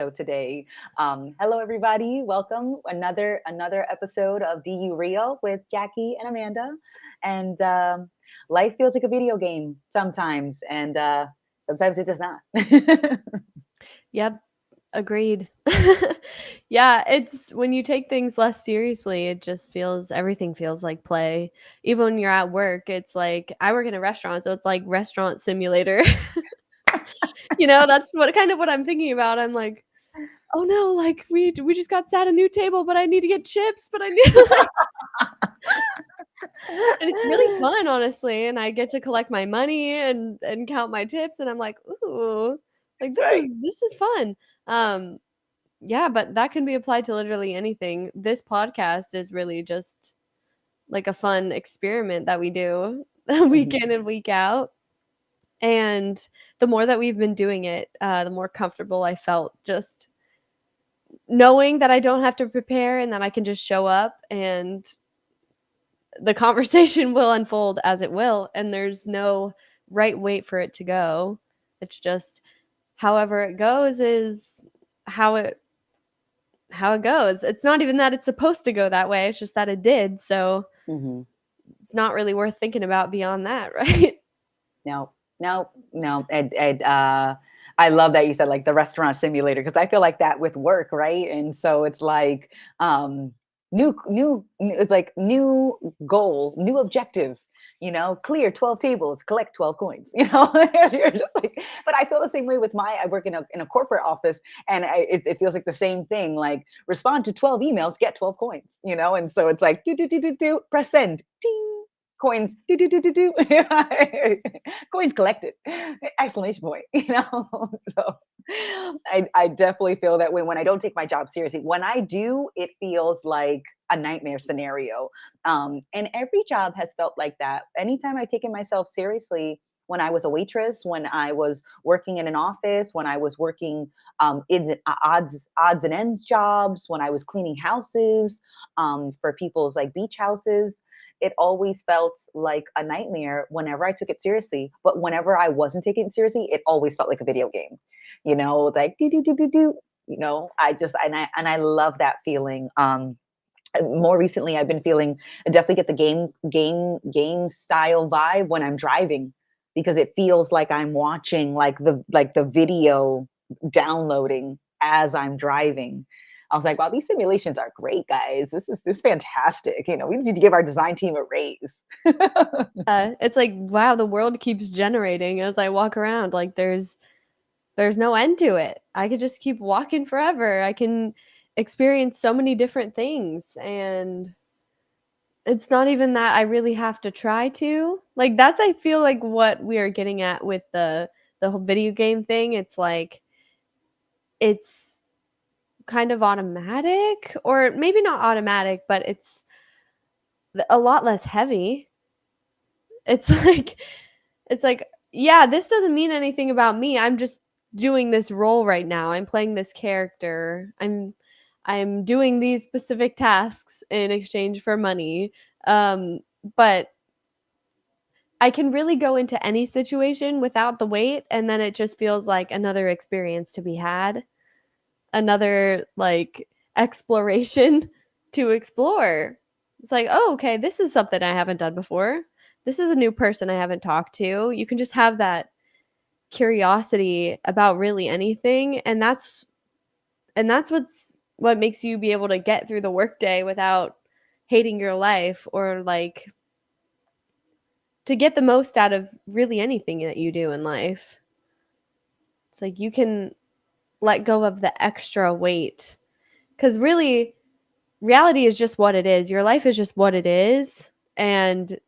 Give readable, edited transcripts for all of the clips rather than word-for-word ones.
today. Hello, everybody. Welcome another episode of DU Real with Jackie and Amanda. And life feels like a video game sometimes, and sometimes it does not. Yep, agreed. Yeah, it's when you take things less seriously, it just feels everything feels like play. Even when you're at work, it's like I work in a restaurant, so it's like restaurant simulator. That's what I'm thinking about. I'm like, "Oh no, like we just got sat a new table, but I need to get chips, but I need like." And it's really fun, honestly, and I get to collect my money and count my tips, and I'm like, "Ooh, like Right. this is fun." Um Yeah, but that can be applied to literally anything. This podcast is really just like a fun experiment that we do week Mhm. in and week out. And the more that we've been doing it, the more comfortable I felt just knowing that I don't have to prepare and that I can just show up and the conversation will unfold as it will. And there's no right way for it to go. It's just however it goes is how it how it goes. It's not even that it's supposed to go that way, it's just that it did, so Mhm. it's not really worth thinking about beyond that, right? No, no, no. I love that you said like the restaurant simulator because I feel like that with work, right? And so it's like it's like new goal, new objective. Clear 12 tables, collect 12 coins. And you're just like, but I feel the same way with I work in a corporate office, and it feels like the same thing. Like respond to 12 emails, get 12 coins. And so it's like do, press send, ding, coins, do. Coins collected, exclamation point. So I definitely feel that way when I don't take my job seriously. When I do, it feels like a nightmare scenario. And every job has felt like that. Anytime I've taken myself seriously, when I was a waitress, when I was working in an office, when I was working in odds and ends jobs, when I was cleaning houses for people's like beach houses, it always felt like a nightmare whenever I took it seriously. But whenever I wasn't taking it seriously, it always felt like a video game. Like do do do do do. I love that feeling. More recently, I've been feeling I definitely get the game style vibe when I'm driving because it feels like I'm watching like the video downloading as I'm driving. I was like, wow, these simulations are great, guys. This is fantastic. We need to give our design team a raise. It's like, wow, the world keeps generating as I walk around, like, there's no end to it. I could just keep walking forever. I can experience so many different things, and it's not even that I really have to try to. Like, that's I feel like what we are getting at with the whole video game thing. It's like it's kind of automatic, or maybe not automatic, but it's a lot less heavy. It's like it's like, yeah, this doesn't mean anything about me. I'm just doing this role right now. I'm playing this character. I'm doing these specific tasks in exchange for money. Um, but I can really go into any situation without the weight, and then it just feels like another experience to be had, another like exploration to explore. It's like, oh, okay, this is something I haven't done before. This is a new person I haven't talked to. You can just have that curiosity about really anything, and that's what makes you be able to get through the workday without hating your life, or like to get the most out of really anything that you do in life. It's like you can let go of the extra weight, because really reality is just what it is. Your life is just what it is, and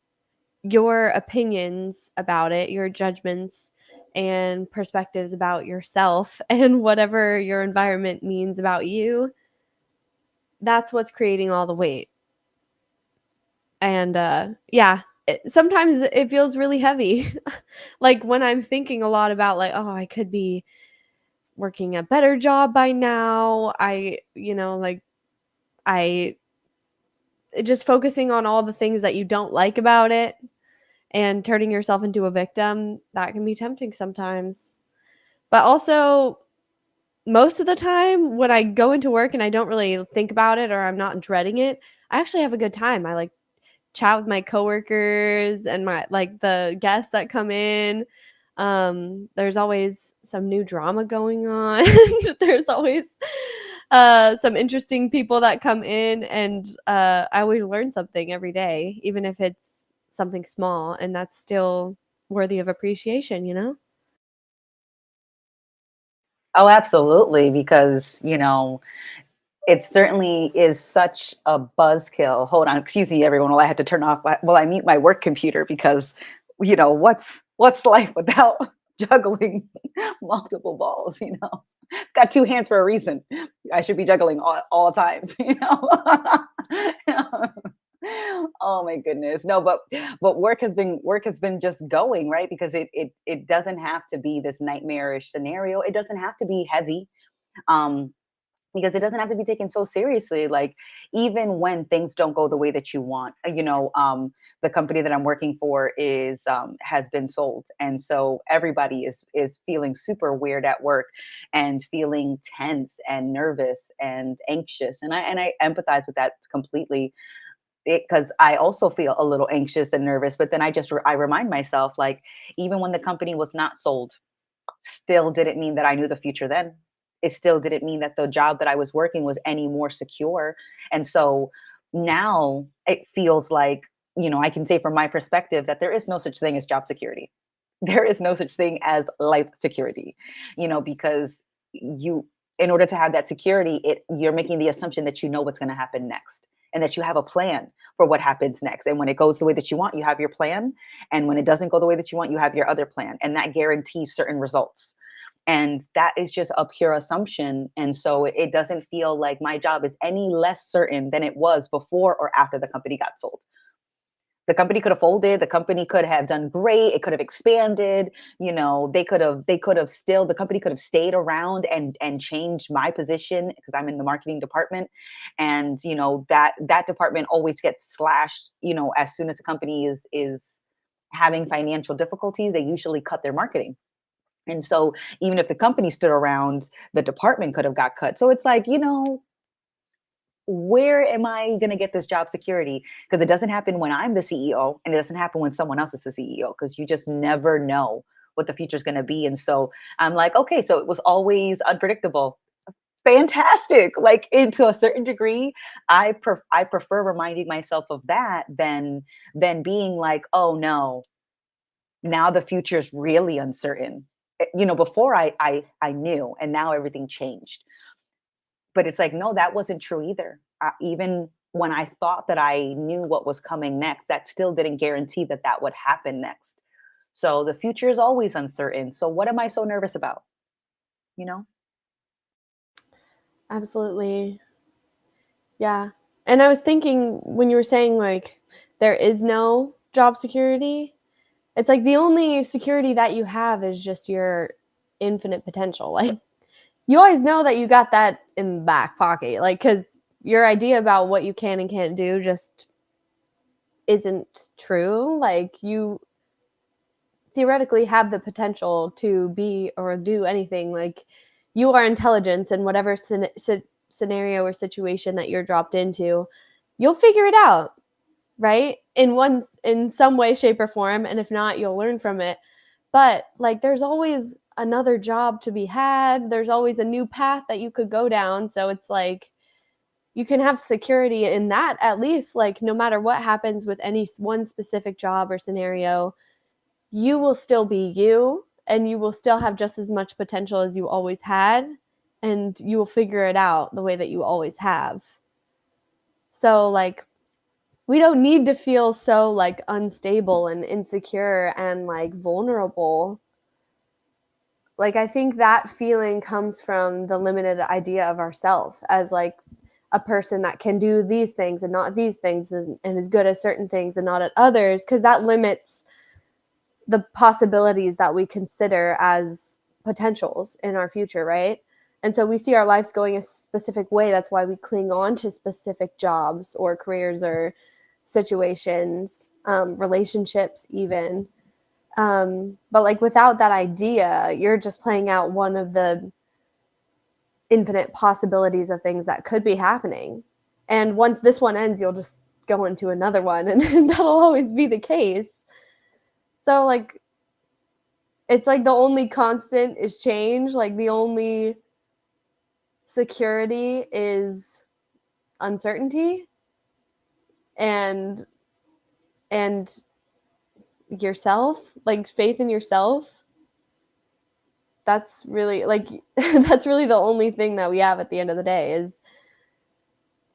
your opinions about it, your judgments and perspectives about yourself and whatever your environment means about you, that's what's creating all the weight. And yeah, sometimes it feels really heavy. Like when I'm thinking a lot about, like, oh, I could be working a better job by now. Like I just focusing on all the things that you don't like about it and turning yourself into a victim, that can be tempting sometimes. But also, most of the time when I go into work and I don't really think about it or I'm not dreading it, I actually have a good time. I like chat with my coworkers and my like the guests that come in. There's always some new drama going on. There's always some interesting people that come in, and I always learn something every day, even if it's something small, and that's still worthy of appreciation, you know? Oh, absolutely, because, it certainly is such a buzzkill. Hold on, excuse me, everyone, while I had to turn off while I mute my work computer because, what's life without juggling multiple balls, Got two hands for a reason. I should be juggling all times, Oh my goodness. No, but work has been just going, right? Because it doesn't have to be this nightmarish scenario. It doesn't have to be heavy. Um, because it doesn't have to be taken so seriously. Like, even when things don't go the way that you want, the company that I'm working for has been sold, and so everybody is feeling super weird at work and feeling tense and nervous and anxious, and I empathize with that completely, because I also feel a little anxious and nervous. But then I remind myself, like, even when the company was not sold, still didn't mean that I knew the future then. It still didn't mean that the job that I was working was any more secure. And so now it feels like, I can say from my perspective that there is no such thing as job security. There is no such thing as life security, because you, in order to have that security, you're making the assumption that you know what's going to happen next and that you have a plan for what happens next. And when it goes the way that you want, you have your plan. And when it doesn't go the way that you want, you have your other plan. And that guarantees certain results. And that is just a pure assumption. And so it doesn't feel like my job is any less certain than it was before or after the company got sold. The company could have folded, the company could have done great, it could have expanded, the company could have stayed around and changed my position because I'm in the marketing department. And that department always gets slashed, as soon as the company is having financial difficulties, they usually cut their marketing. And so even if the company stood around, the department could have got cut. So it's like, where am I going to get this job security? Because it doesn't happen when I'm the CEO, and it doesn't happen when someone else is the CEO, because you just never know what the future is going to be. And so I'm like, okay, so it was always unpredictable. Fantastic. Like, into a certain degree, I prefer reminding myself of that than being like, oh no, now the future is really uncertain. Before I knew, and now everything changed. But it's like, no, that wasn't true either. Even when I thought that I knew what was coming next, that still didn't guarantee that that would happen next. So the future is always uncertain. So what am I so nervous about? You know? Absolutely. Yeah. And I was thinking when you were saying like there is no job security, it's like the only security that you have is just your infinite potential. Like you always know that you got that in the back pocket, like because your idea about what you can and can't do just isn't true. Like you theoretically have the potential to be or do anything. Like you are intelligence in whatever scenario or situation that you're dropped into, you'll figure it out, right? In some way, shape, or form. And if not, you'll learn from it. But like there's always another job to be had. There's always a new path that you could go down. So it's like you can have security in that at least, like no matter what happens with any one specific job or scenario, you will still be you and you will still have just as much potential as you always had, and you will figure it out the way that you always have. So like we don't need to feel so like unstable and insecure and like vulnerable. Like I think that feeling comes from the limited idea of ourselves as like a person that can do these things and not these things, and is good at certain things and not at others, because that limits the possibilities that we consider as potentials in our future, right? And so we see our lives going a specific way. That's why we cling on to specific jobs or careers or situations, relationships, even. But like without that idea, you're just playing out one of the infinite possibilities of things that could be happening. And once this one ends, you'll just go into another one, and that'll always be the case. So like, it's like the only constant is change. Like the only security is uncertainty and yourself, like faith in yourself. That's really like that's really the only thing that we have at the end of the day is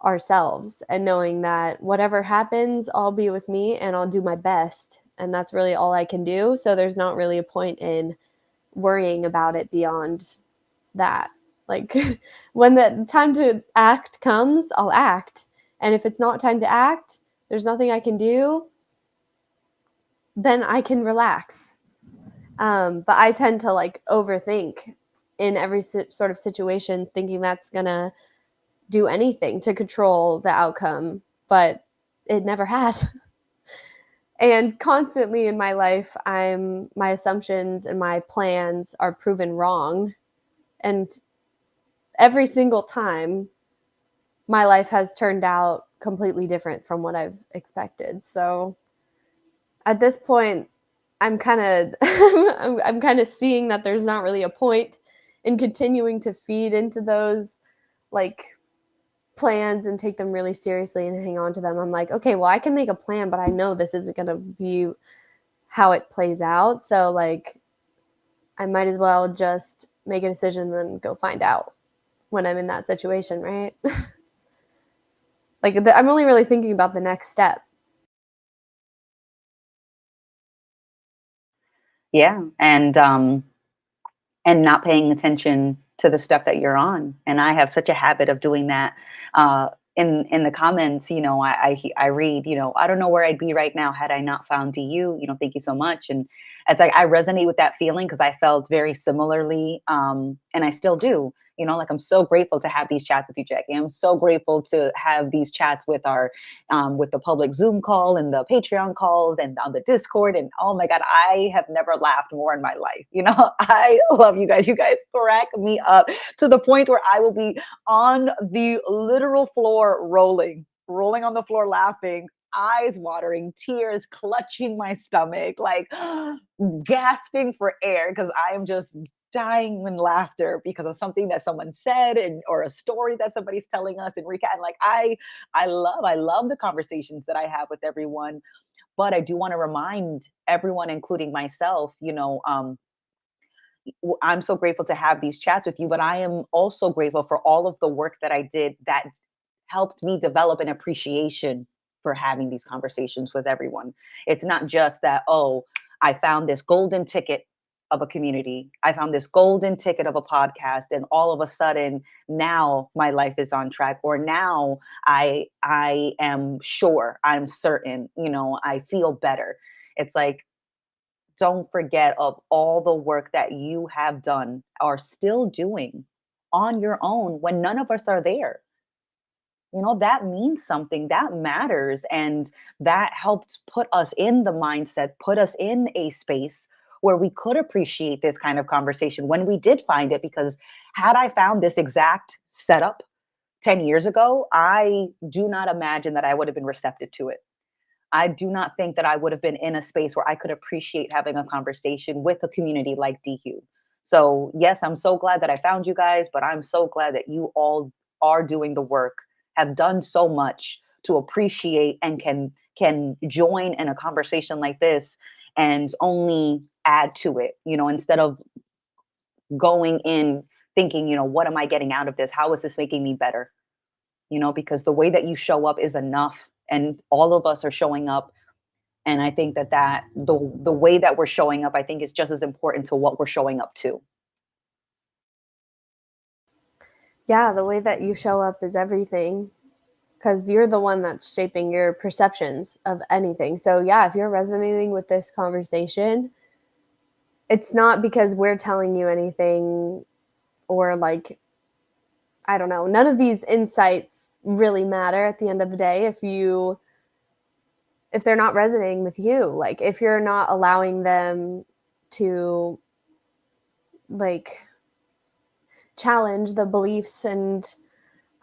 ourselves, and knowing that whatever happens, I'll be with me and I'll do my best, and that's really all I can do. So there's not really a point in worrying about it beyond that. Like when the time to act comes, I'll act. And if it's not time to act, there's nothing I can do, then I can relax. But I tend to like overthink in every sort of situation, thinking that's gonna do anything to control the outcome, but it never has. And constantly in my life, my assumptions and my plans are proven wrong. And every single time, my life has turned out completely different from what I've expected. So at this point, I'm kind of I'm kind of seeing that there's not really a point in continuing to feed into those like plans and take them really seriously and hang on to them. I'm like, okay, well, I can make a plan, but I know this isn't going to be how it plays out. So like, I might as well just make a decision and then go find out when I'm in that situation, right? Like I'm only really thinking about the next step. Yeah. And not paying attention to the stuff that you're on. And I have such a habit of doing that. In the comments, I read, I don't know where I'd be right now had I not found DU. Thank you so much. And it's like I resonate with that feeling because I felt very similarly, and I still do. Like I'm so grateful to have these chats with you, Jackie. I'm so grateful to have these chats with the public Zoom call and the Patreon calls and on the Discord. And oh my God, I have never laughed more in my life. I love you guys. You guys crack me up to the point where I will be on the literal floor rolling on the floor laughing, eyes watering, tears clutching my stomach, like gasping for air because I am just dying in laughter because of something that someone said or a story that somebody's telling us and recap. And like I love the conversations that I have with everyone, but I do want to remind everyone, including myself, I'm so grateful to have these chats with you, but I am also grateful for all of the work that I did that helped me develop an appreciation for having these conversations with everyone. It's not just that, oh, I found this golden ticket of a community. I found this golden ticket of a podcast, and all of a sudden now my life is on track, or now I am sure, I'm certain, I feel better. It's like, don't forget of all the work that you have done, are still doing on your own when none of us are there. That means something, that matters. And that helped put us in the mindset, put us in a space where we could appreciate this kind of conversation when we did find it. Because had I found this exact setup 10 years ago, I do not imagine that I would have been receptive to it. I do not think that I would have been in a space where I could appreciate having a conversation with a community like DQ. So, yes, I'm so glad that I found you guys, but I'm so glad that you all are doing the work, have done so much to appreciate and can join in a conversation like this and only add to it, instead of going in thinking, what am I getting out of this? How is this making me better? Because the way that you show up is enough, and all of us are showing up. And I think that the way that we're showing up, I think, is just as important to what we're showing up to. Yeah, the way that you show up is everything, because you're the one that's shaping your perceptions of anything. So yeah, if you're resonating with this conversation, it's not because we're telling you anything, or like, I don't know, none of these insights really matter at the end of the day if they're not resonating with you. Like if you're not allowing them to like challenge the beliefs and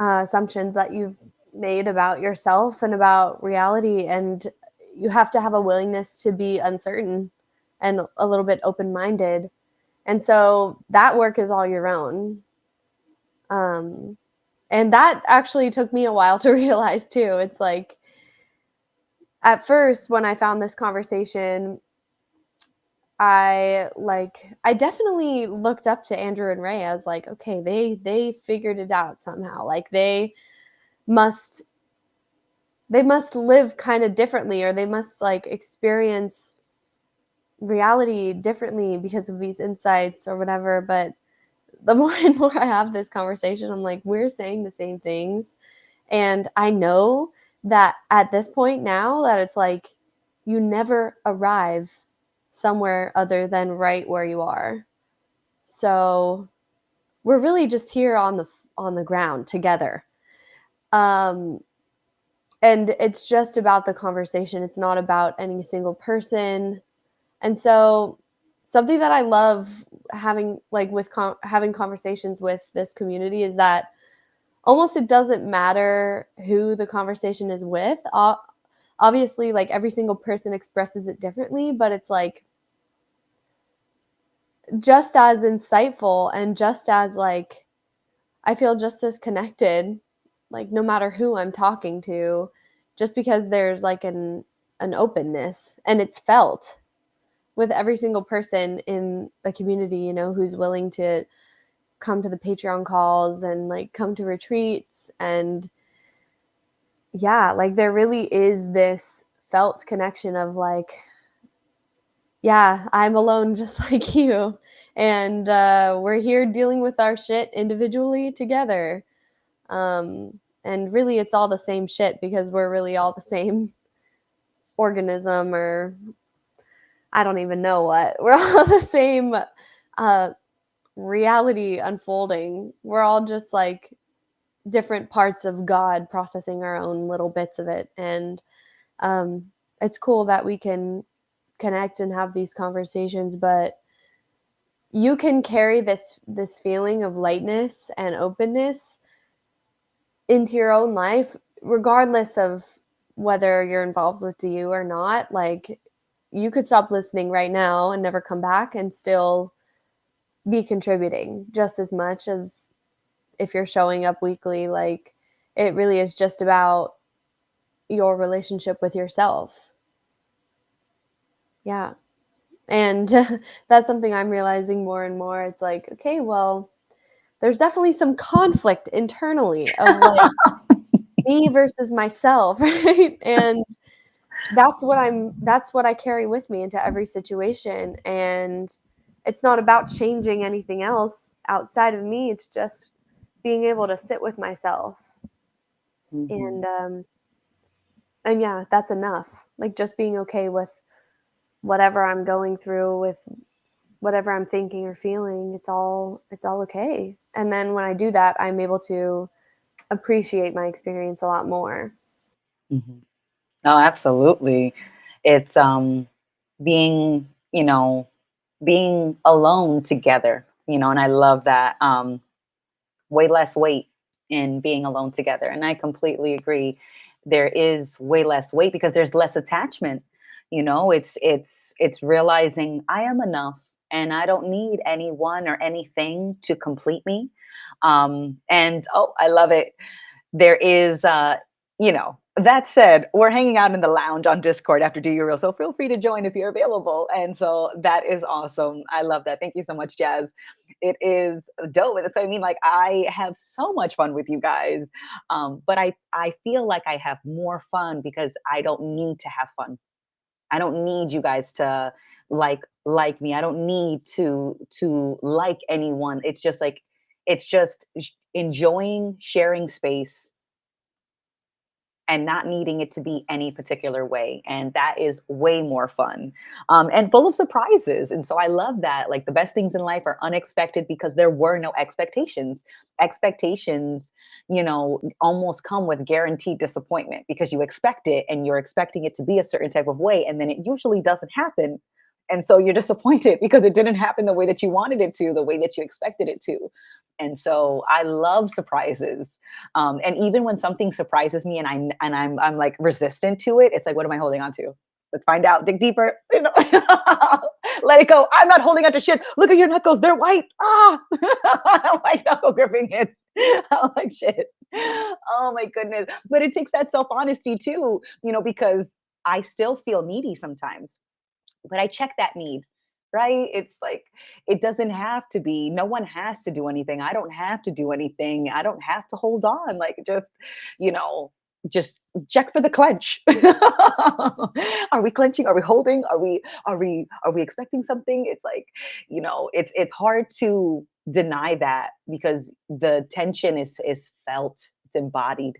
assumptions that you've made about yourself and about reality. And you have to have a willingness to be uncertain and a little bit open minded. And so that work is all your own. Um, and that actually took me a while to realize too. It's like, at first, when I found this conversation, I definitely looked up to Andrew and Ray. I was like, okay, they figured it out somehow. Like must they must live kind of differently, or they must like experience reality differently because of these insights or whatever. But the more and more I have this conversation, I'm like, we're saying the same things. And I know that at this point now that it's like you never arrive somewhere other than right where you are. So we're really just here on the ground together. Um, and it's just about the conversation. It's not about any single person. And so something that I love having like with having conversations with this community is that almost it doesn't matter who the conversation is with. Obviously, like every single person expresses it differently, but it's like just as insightful and just as like I feel just as connected, like no matter who I'm talking to, just because there's like an openness and it's felt with every single person in the community, you know, who's willing to come to the Patreon calls and like come to retreats. And yeah, like there really is this felt connection of like, yeah, I'm alone just like you. And we're here dealing with our shit individually together. And really, it's all the same shit because we're really all the same organism, or I don't even know what. We're all the same uh, reality unfolding. We're all just like different parts of God processing our own little bits of it. And um, it's cool that we can connect and have these conversations, but you can carry this feeling of lightness and openness into your own life regardless of whether you're involved with DU or not. Like you could stop listening right now and never come back and still be contributing just as much as if you're showing up weekly. Like it really is just about your relationship with yourself. Yeah. And that's something I'm realizing more and more. It's like, okay, well, there's definitely some conflict internally of like me versus myself, right? And that's what I carry with me into every situation. And it's not about changing anything else outside of me. It's just being able to sit with myself. Mhm. And yeah, that's enough. Like just being okay with whatever I'm going through, with whatever I'm thinking or feeling. It's all okay. And then when I do that, I'm able to appreciate my experience a lot more. Mhm. No, absolutely. It's being, being alone together, and I love that. Way less weight in being alone together. And I completely agree. There is way less weight because there's less attachment. It's realizing I am enough and I don't need anyone or anything to complete me. And oh, I love it. There is that said, we're hanging out in the lounge on Discord after Do Your Real, so feel free to join if you're available. And so that is awesome. I love that. Thank you so much, Jazz. It is dope. That's what I mean. Like I have so much fun with you guys, but I feel like I have more fun because I don't need to have fun. I don't need you guys to like me. I don't need to like anyone. It's just enjoying sharing space and not needing it to be any particular way. And that is way more fun, and full of surprises. And so I love that. Like the best things in life are unexpected because there were no expectations. Expectations, almost come with guaranteed disappointment because you expect it and you're expecting it to be a certain type of way. And then it usually doesn't happen. And so you're disappointed because it didn't happen the way that you wanted it to, the way that you expected it to. And so I love surprises. And even when something surprises me and I'm like resistant to it, it's like, what am I holding on to? Let's find out. Dig deeper. You know? Let it go. I'm not holding on to shit. Look at your knuckles. They're white. Ah, I'm like knuckle gripping it. I'm like shit. Oh my goodness. But it takes that self honesty too, because I still feel needy sometimes, but I check that need, right? It's like, it doesn't have to be, no one has to do anything. I don't have to do anything. I don't have to hold on. Like, you know, just check for the clench. Are we clenching? Are we holding? Are we expecting something? It's like, it's hard to deny that because the tension is felt, it's embodied.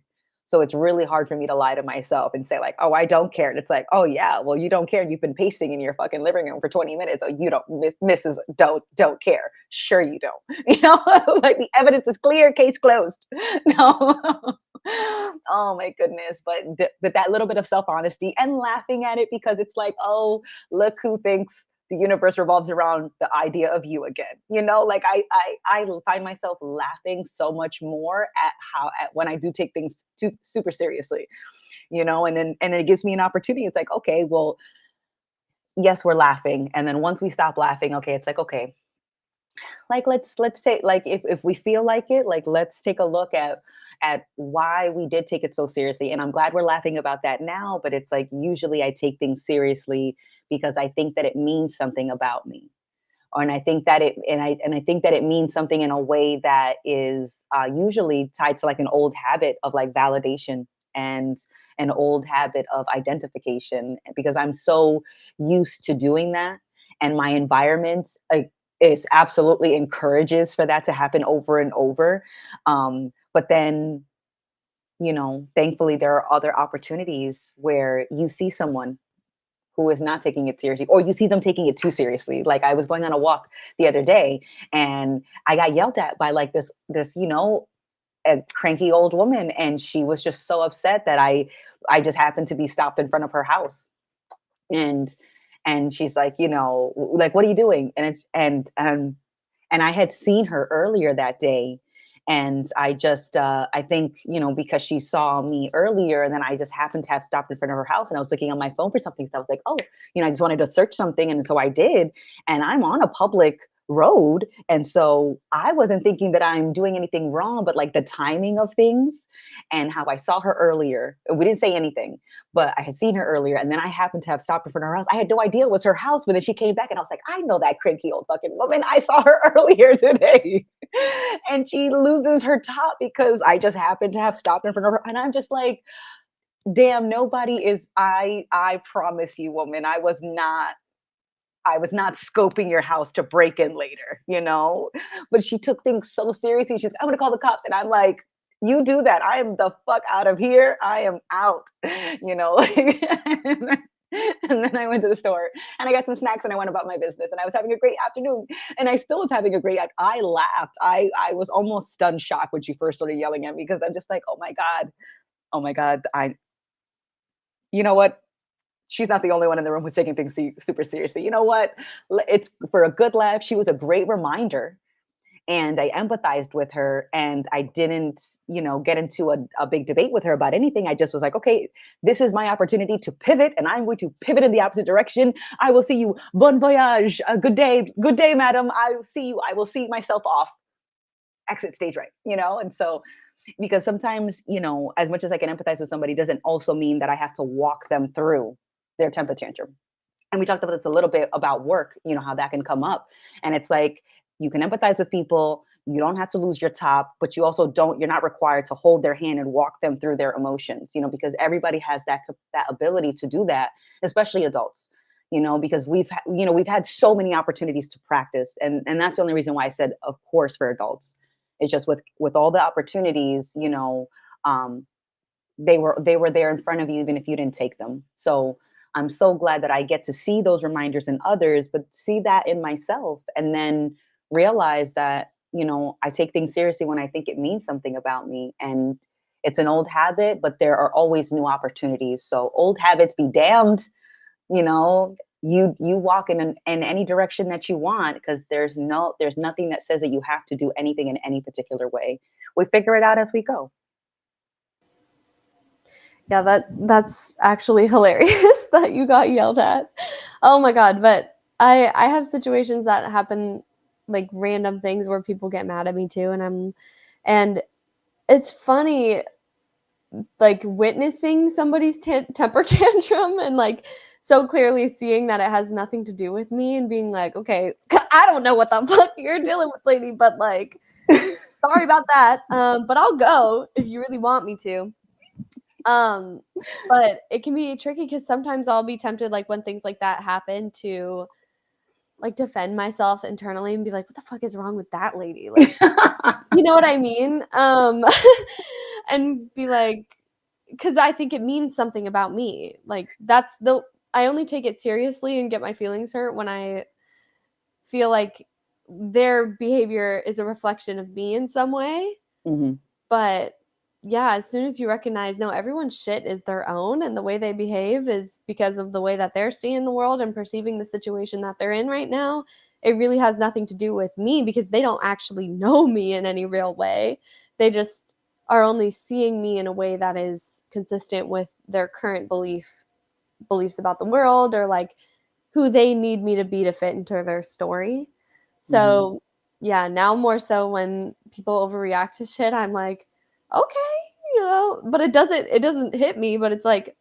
So it's really hard for me to lie to myself and say like, "Oh, I don't care." And it's like, "Oh yeah, well you don't care. You've been pacing in your fucking living room for 20 minutes. Oh, you don't, Mrs. Don't care. Sure you don't." Like the evidence is clear, case closed. No. Oh my goodness, but that little bit of self-honesty and laughing at it because it's like, "Oh, look who thinks the universe revolves around the idea of you again." Like I find myself laughing so much more at when I do take things too super seriously, and then it gives me an opportunity. It's like, okay, well, yes, we're laughing, and then once we stop laughing, okay, it's like, okay, like let's take, like, if we feel like it, like let's take a look at why we did take it so seriously. And I'm glad we're laughing about that now, but it's like usually I take things seriously because I think that it means something about me, and I think that I think that it means something in a way that is usually tied to like an old habit of like validation and an old habit of identification, because I'm so used to doing that, and my environment is absolutely encourages for that to happen over and over. But then, thankfully there are other opportunities where you see someone who is not taking it seriously, or you see them taking it too seriously. Like I was going on a walk the other day and I got yelled at by like this, a cranky old woman, and she was just so upset that I just happened to be stopped in front of her house. And she's like, like, what are you doing? And I had seen her earlier that day. And I just, I think, because she saw me earlier, and then I just happened to have stopped in front of her house and I was looking on my phone for something. So I was like, oh, I just wanted to search something. And so I did. And I'm on a public road. And so I wasn't thinking that I'm doing anything wrong, but like the timing of things and how I saw her earlier. We didn't say anything, but I had seen her earlier, and then I happened to have stopped in front of her house. I had no idea it was her house, but then she came back, and I was like, I know that cranky old fucking woman. I saw her earlier today. And she loses her top because I just happened to have stopped in front of her. And I'm just like, damn, nobody is, I promise you, woman, I was not scoping your house to break in later. But she took things so seriously. She's, I'm gonna call the cops. And I'm like, you do that. I am the fuck out of here. I am out, like, and then I went to the store and I got some snacks and I went about my business, and I was having a great afternoon, and I still was having a great, I laughed. I was almost stunned shock when she first started yelling at me, because I'm just like, oh my God. Oh my God. You know what? She's not the only one in the room who's taking things super seriously. You know what? It's for a good laugh. She was a great reminder, and I empathized with her, and I didn't, get into a big debate with her about anything. I just was like, okay, this is my opportunity to pivot, and I'm going to pivot in the opposite direction. I will see you. Bon voyage. Good day, madam. I will see you. I will see myself off. Exit stage right. And so, because sometimes, as much as I can empathize with somebody, doesn't also mean that I have to walk them through their temper tantrum. And we talked about this a little bit about work, how that can come up. And it's like, you can empathize with people, you don't have to lose your top, but you're not required to hold their hand and walk them through their emotions, because everybody has that ability to do that, especially adults. Because we've had so many opportunities to practice, and that's the only reason why I said, of course, for adults. It's just with all the opportunities, um, they were there in front of you, even if you didn't take them. So I'm so glad that I get to see those reminders in others, but see that in myself, and then realize that, I take things seriously when I think it means something about me. And it's an old habit, but there are always new opportunities. So old habits be damned, you know, You walk in any direction that you want, because there's nothing that says that you have to do anything in any particular way. We figure it out as we go. Yeah, that's actually hilarious that you got yelled at. Oh my god, but I have situations that happen, like random things where people get mad at me too, and it's funny, like witnessing somebody's temper tantrum and like so clearly seeing that it has nothing to do with me and being like, okay, I don't know what the fuck you're dealing with, lady, but like, sorry about that. But I'll go if you really want me to. Um, but it can be tricky because sometimes I'll be tempted, like when things like that happen, to like defend myself internally and be like, what the fuck is wrong with that lady? Like, you know what I mean? And be like, because I think it means something about me. Like I only take it seriously and get my feelings hurt when I feel like their behavior is a reflection of me in some way. Mhm. But yeah, as soon as you recognize, no, everyone's shit is their own, and the way they behave is because of the way that they're seeing the world and perceiving the situation that they're in right now. It really has nothing to do with me because they don't actually know me in any real way. They just are only seeing me in a way that is consistent with their current beliefs about the world, or like who they need me to be to fit into their story. Mhm. So, yeah, now more so when people overreact to shit, I'm like, okay, but it doesn't hit me, but it's like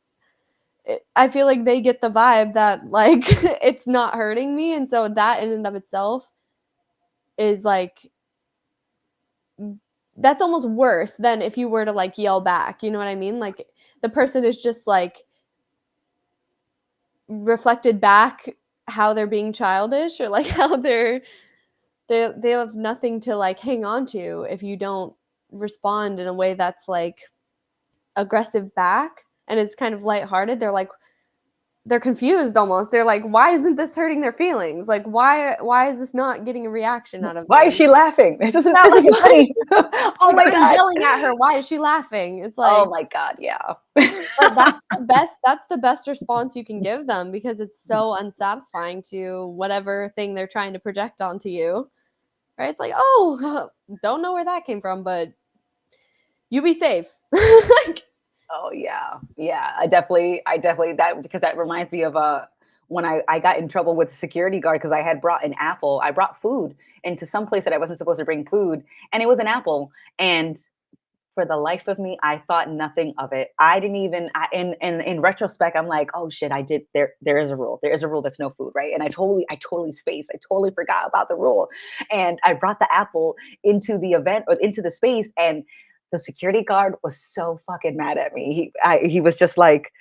I feel like they get the vibe that like it's not hurting me, and so that in and of itself is like that's almost worse than if you were to like yell back, you know what I mean? Like the person is just like reflected back how they're being childish, or like how they have nothing to like hang on to if you don't respond in a way that's like aggressive back and it's kind of lighthearted. They're confused almost. They're like, why isn't this hurting their feelings? Like why is this not getting a reaction out of Why is them? she laughing? This isn't Yeah, this like isn't why is funny. she, Oh like my I'm god. yelling at her. Why is she laughing? It's Oh like, my god, yeah. but that's the best response you can give them because it's so unsatisfying to whatever thing they're trying to project onto you. Right? It's like, oh, don't know where that came from, but you be safe. Like, Oh yeah. Yeah. I definitely that, because that reminds me of when I got in trouble with the security guard because I had brought an apple. I brought food into some place that I wasn't supposed to bring food, and it was an apple. And for the life of me, I thought nothing of it. I didn't even in retrospect, I'm like, oh shit, I did there is a rule. There is a rule that's no food, right? And I totally spaced. I totally forgot about the rule. And I brought the apple into the event or into the space, and the security guard was so fucking mad at me. He was just like,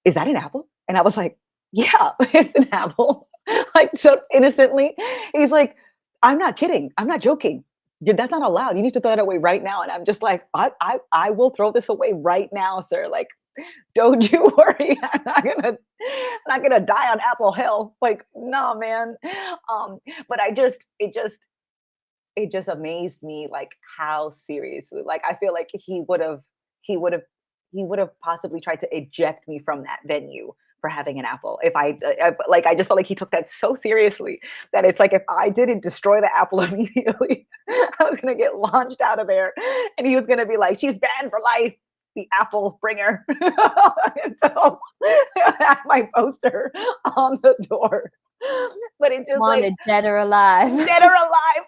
"Is that an apple?" And I was like, "Yeah, it's an apple." Like so innocently. He's like, "I'm not kidding. I'm not joking. That's not allowed. You need to throw that away right now." And I'm just like, I will throw this away right now, sir. Like, don't you worry. I'm not gonna die on Apple Hill. Like, no, man. But it just amazed me, like how seriously, like I feel like he would have he would have possibly tried to eject me from that venue for having an apple like I just felt like he took that so seriously that it's like if I didn't destroy the apple immediately, I was gonna get launched out of there, and he was gonna be like, she's banned for life, the apple bringer. And so I have my poster on the door, but it just like, wanted dead or alive. dead or alive.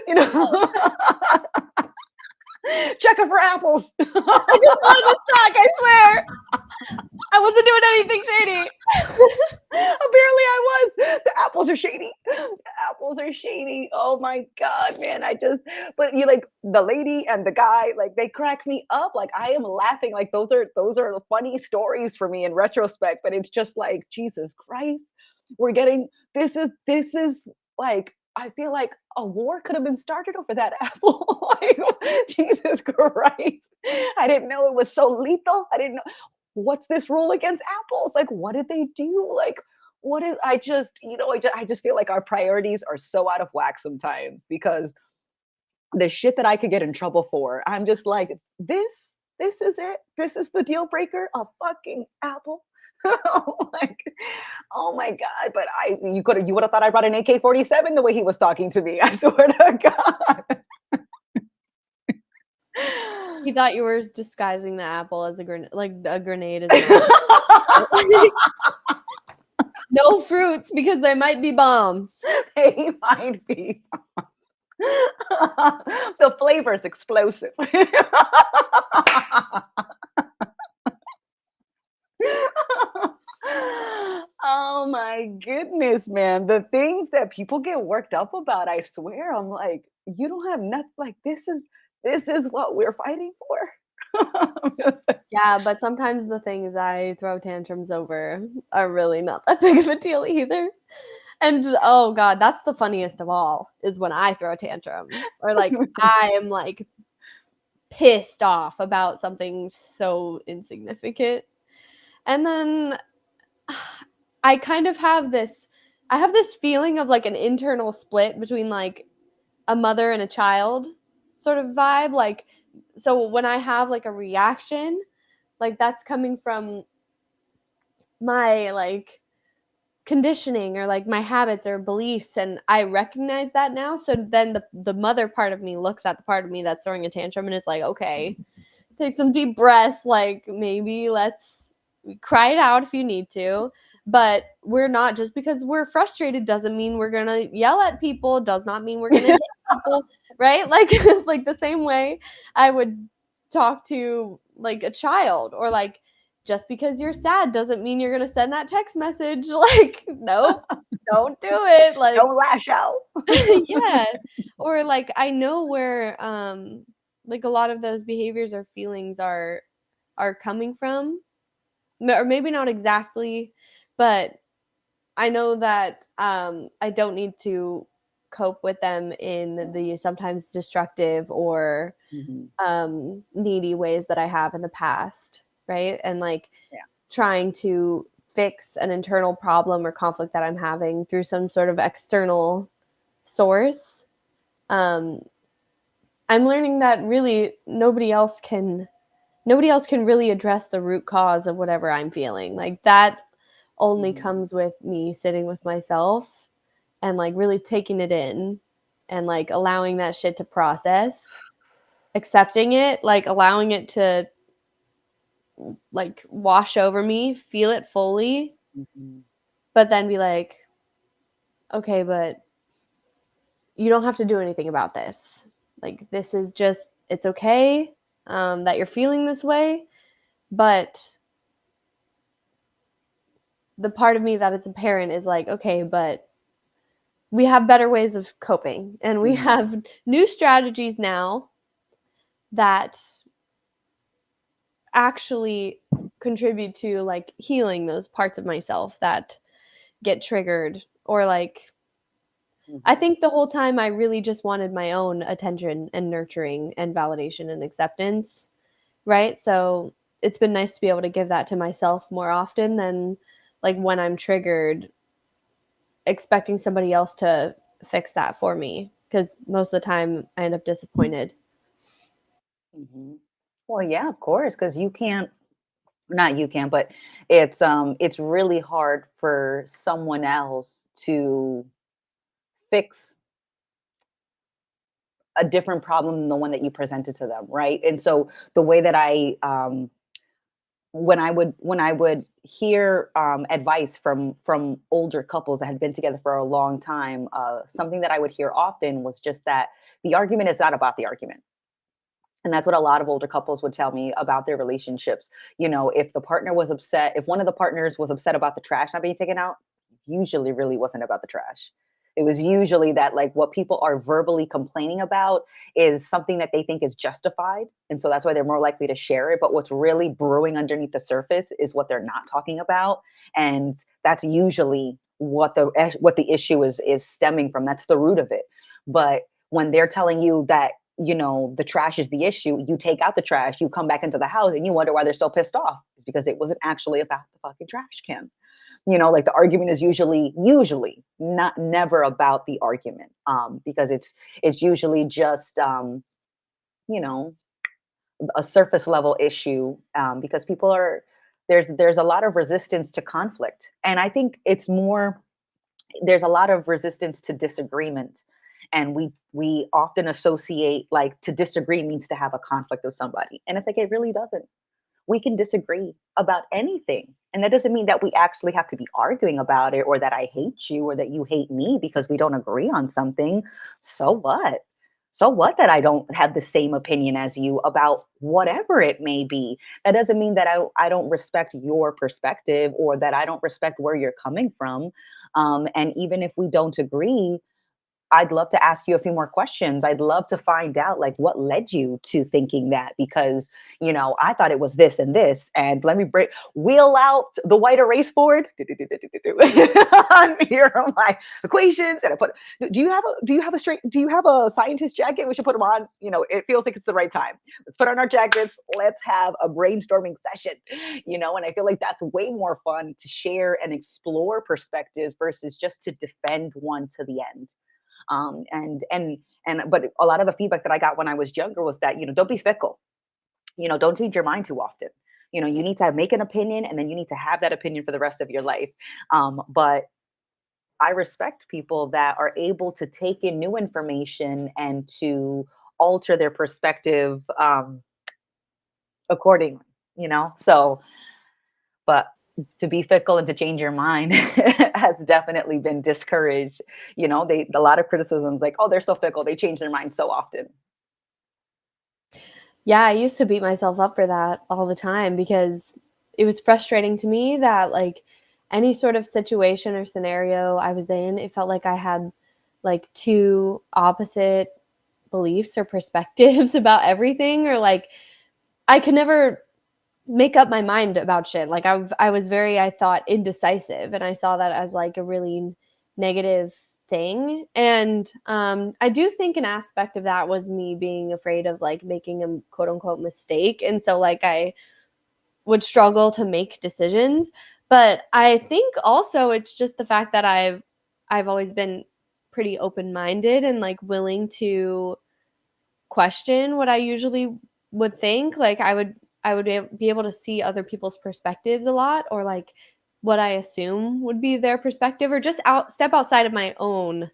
You know, check it for apples. I just wanted a snack, I swear. I wasn't doing anything shady. Apparently, I was. The apples are shady. The apples are shady. Oh my god, man! But you like the lady and the guy, like they crack me up. Like I am laughing. Like those are funny stories for me in retrospect. But it's just like Jesus Christ, we're getting this is like I feel like a war could have been started over that apple. Like Jesus Christ, I didn't know it was so lethal. I didn't know what's this rule against apples? Like, what did they do? Like, what is, I just feel like our priorities are so out of whack sometimes because the shit that I could get in trouble for, I'm just like, this is it. This is the deal breaker. A fucking apple. Like, oh my God. But you would have thought I brought an AK-47 the way he was talking to me. I swear to God. He thought you were disguising the apple as a grenade, like a grenade as an apple. No fruits because they might be bombs. He might be. The flavor is explosive. Oh my goodness, man. The things that people get worked up about, I swear, I'm like, you don't have nothing like this is what we're fighting for. Yeah, but sometimes the things I throw tantrums over are really not that big of a deal either. And oh god, that's the funniest of all is when I throw a tantrum or like I am like pissed off about something so insignificant. And then I kind of have this I have this feeling of like an internal split between like a mother and a child sort of vibe. Like, so when I have like a reaction, like that's coming from my like conditioning or like my habits or beliefs, and I recognize that now. So then the mother part of me looks at the part of me that's throwing a tantrum and is like, okay, take some deep breaths, like maybe let's cry it out if you need to, but we're not, just because we're frustrated doesn't mean we're gonna yell at people, does not mean we're gonna hit people, right? Like like the same way I would talk to like a child, or like just because you're sad doesn't mean you're gonna send that text message. Like nope, don't do it. Like Don't lash out. yeah. Or like I know where like a lot of those behaviors or feelings are coming from. Or maybe not exactly, but I know that I don't need to cope with them in the sometimes destructive or Mhm. needy ways that I have in the past, right? And like Yeah. trying to fix an internal problem or conflict that I'm having through some sort of external source. um, I'm learning that really nobody else can really address the root cause of whatever I'm feeling. Like that only Mhm. comes with me sitting with myself and like really taking it in and like allowing that shit to process, accepting it, like allowing it to like wash over me, feel it fully, Mhm. but then be like, okay, but you don't have to do anything about this. Like this is just, it's okay that you're feeling this way, but the part of me that is a parent is like, okay, but we have better ways of coping and we Mhm. have new strategies now that actually contribute to like healing those parts of myself that get triggered. Or like I Mhm. think the whole time I really just wanted my own attention and nurturing and validation and acceptance, right? So it's been nice to be able to give that to myself more often than like when I'm triggered expecting somebody else to fix that for me, because most of the time I end up disappointed. Mhm. Well, yeah, of course, because you can't, not you can, but it's really hard for someone else to fix a different problem than the one that you presented to them, right? And so the way that when I would hear advice from older couples that had been together for a long time, something that I would hear often was just that the argument is not about the argument. And that's what a lot of older couples would tell me about their relationships. If the partner was upset, if one of the partners was upset about the trash not being taken out, usually really wasn't about the trash. It was usually that, like, what people are verbally complaining about is something that they think is justified. And so that's why they're more likely to share it. But what's really brewing underneath the surface is what they're not talking about. And that's usually what the issue is stemming from. That's the root of it. But when they're telling you that the trash is the issue, you take out the trash, you come back into the house and you wonder why they're so pissed off. It's because it wasn't actually about the fucking trash can. Like, the argument is usually not never about the argument. Because it's usually just you know, a surface level issue, because people are there's a lot of resistance to conflict. And I think it's more, there's a lot of resistance to disagreement. And we often associate, like, to disagree means to have a conflict with somebody. And it's like, it really doesn't. We can disagree about anything. And that doesn't mean that we actually have to be arguing about it, or that I hate you or that you hate me because we don't agree on something. So what? So what that I don't have the same opinion as you about whatever it may be? That doesn't mean that I don't respect your perspective, or that I don't respect where you're coming from. And even if we don't agree, I'd love to ask you a few more questions. I'd love to find out, like, what led you to thinking that, because, I thought it was this and this, and let me wheel out the white erase board. Here are my equations, and I put. Do you have a scientist jacket? We should put them on. It feels like it's the right time. Let's put on our jackets. Let's have a brainstorming session. And I feel like that's way more fun to share and explore perspectives versus just to defend one to the end. But a lot of the feedback that I got when I was younger was that, don't be fickle. Don't change your mind too often. You need to make an opinion, and then you need to have that opinion for the rest of your life. But I respect people that are able to take in new information and to alter their perspective accordingly. So, but to be fickle and to change your mind has definitely been discouraged. A lot of criticisms, like, oh, they're so fickle, they change their mind so often. Yeah, I used to beat myself up for that all the time because it was frustrating to me that, like, any sort of situation or scenario I was in, it felt like I had like two opposite beliefs or perspectives about everything, or like I could never make up my mind about shit. Like I was very, I thought, indecisive, and I saw that as like a really negative thing. And I do think an aspect of that was me being afraid of like making a quote unquote mistake, and so like I would struggle to make decisions. But I think also it's just the fact that I've always been pretty open-minded and like willing to question what I usually would think. Like I would be able to see other people's perspectives a lot, or like what I assume would be their perspective, or just step outside of my own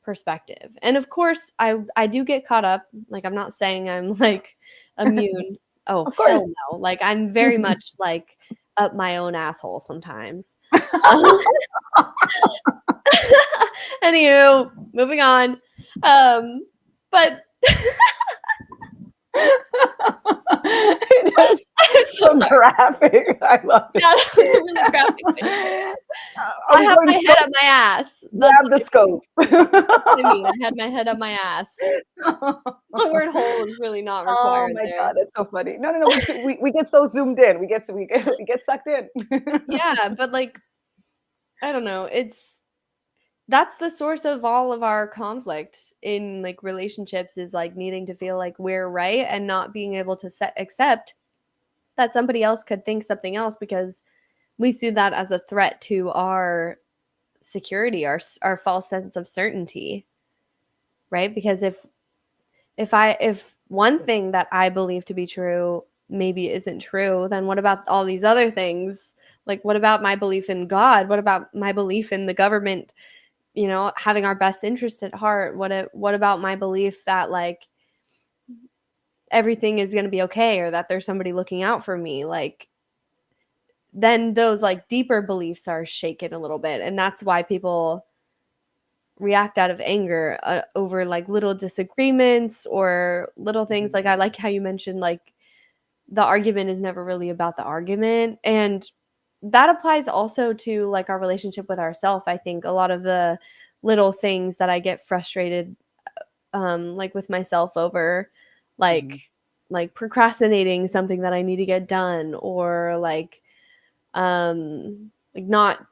perspective. And of course, I do get caught up. Like, I'm not saying I'm like immune. Oh, Of course. hell no. Like, I'm very much like up my own asshole sometimes. Um, Anywho, moving on. But Just I'm so so sorry. graphic. I love it. Yeah, that was a really graphic way. I I'm have going my to head up my ass. That's grab the scope. what I mean. I had my head up my ass. The word hole is really not Oh required my there. god, that's so funny. No, no, no. We get so zoomed in. We get sucked in. Yeah, but like, I don't know. That's the source of all of our conflict in like relationships, is like needing to feel like we're right and not being able to accept that somebody else could think something else, because we see that as a threat to our security, our false sense of certainty, right? Because if one thing that I believe to be true maybe isn't true, then what about all these other things? Like, what about my belief in God? What about my belief in the government, having our best interest at heart? What about my belief that like everything is going to be okay, or that there's somebody looking out for me? Like, then those like deeper beliefs are shaken a little bit, and that's why people react out of anger over like little disagreements or little things. Like, I like how you mentioned like the argument is never really about the argument, and that applies also to like our relationship with ourselves. I think a lot of the little things that I get frustrated like with myself over, Mhm. like like procrastinating something that I need to get done, or like not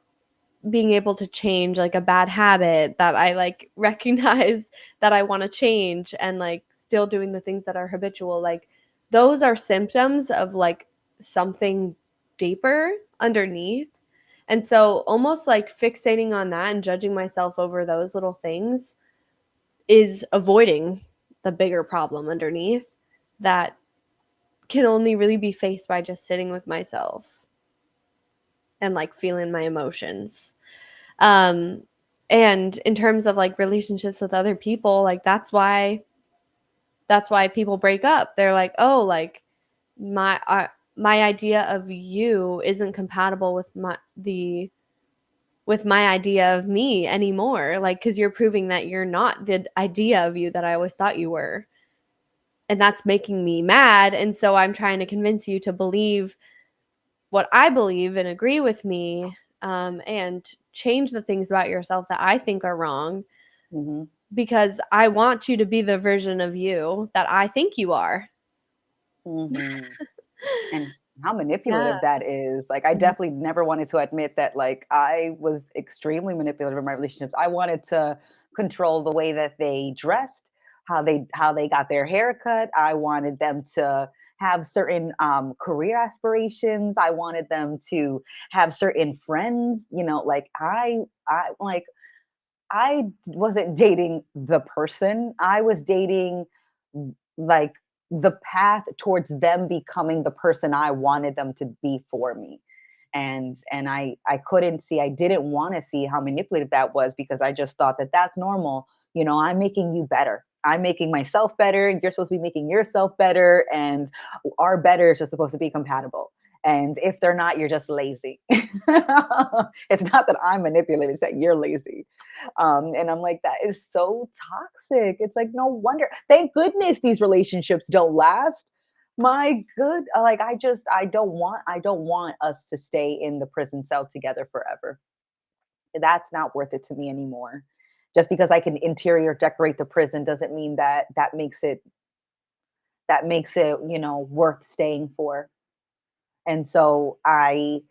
being able to change like a bad habit that I like recognize that I want to change, and like still doing the things that are habitual. Like, those are symptoms of like something deeper underneath. And so almost like fixating on that and judging myself over those little things is avoiding the bigger problem underneath that can only really be faced by just sitting with myself and like feeling my emotions. Um and in terms of like relationships with other people, like that's why people break up. They're like, "Oh, like my idea of you isn't compatible with my idea of me anymore, like, cuz you're proving that you're not the idea of you that I always thought you were." And that's making me mad, and so I'm trying to convince you to believe what I believe and agree with me, and change the things about yourself that I think are wrong, Hmm. because I want you to be the version of you that I think you are. Hmm. And how manipulative Yeah. that is. Like, I Mhm. definitely never wanted to admit that, like, I was extremely manipulative in my relationships. I wanted to control the way that they dressed, how they got their hair cut. I wanted them to have certain career aspirations. I wanted them to have certain friends. Like I wasn't dating the person. I was dating like the path towards them becoming the person I wanted them to be for me. And I couldn't see, I didn't want to see how manipulative that was, because I just thought that that's normal. I'm making you better. I'm making myself better, and you're supposed to be making yourself better, and our better is just supposed to be compatible. And if they're not, you're just lazy. It's not that I'm manipulative, it's that you're lazy. And I'm like, that is so toxic. It's like, no wonder. Thank goodness these relationships don't last. My good, like, I don't want us to stay in the prison cell together forever. That's not worth it to me anymore. Just because I can interior decorate the prison doesn't mean that makes it worth staying for. And so I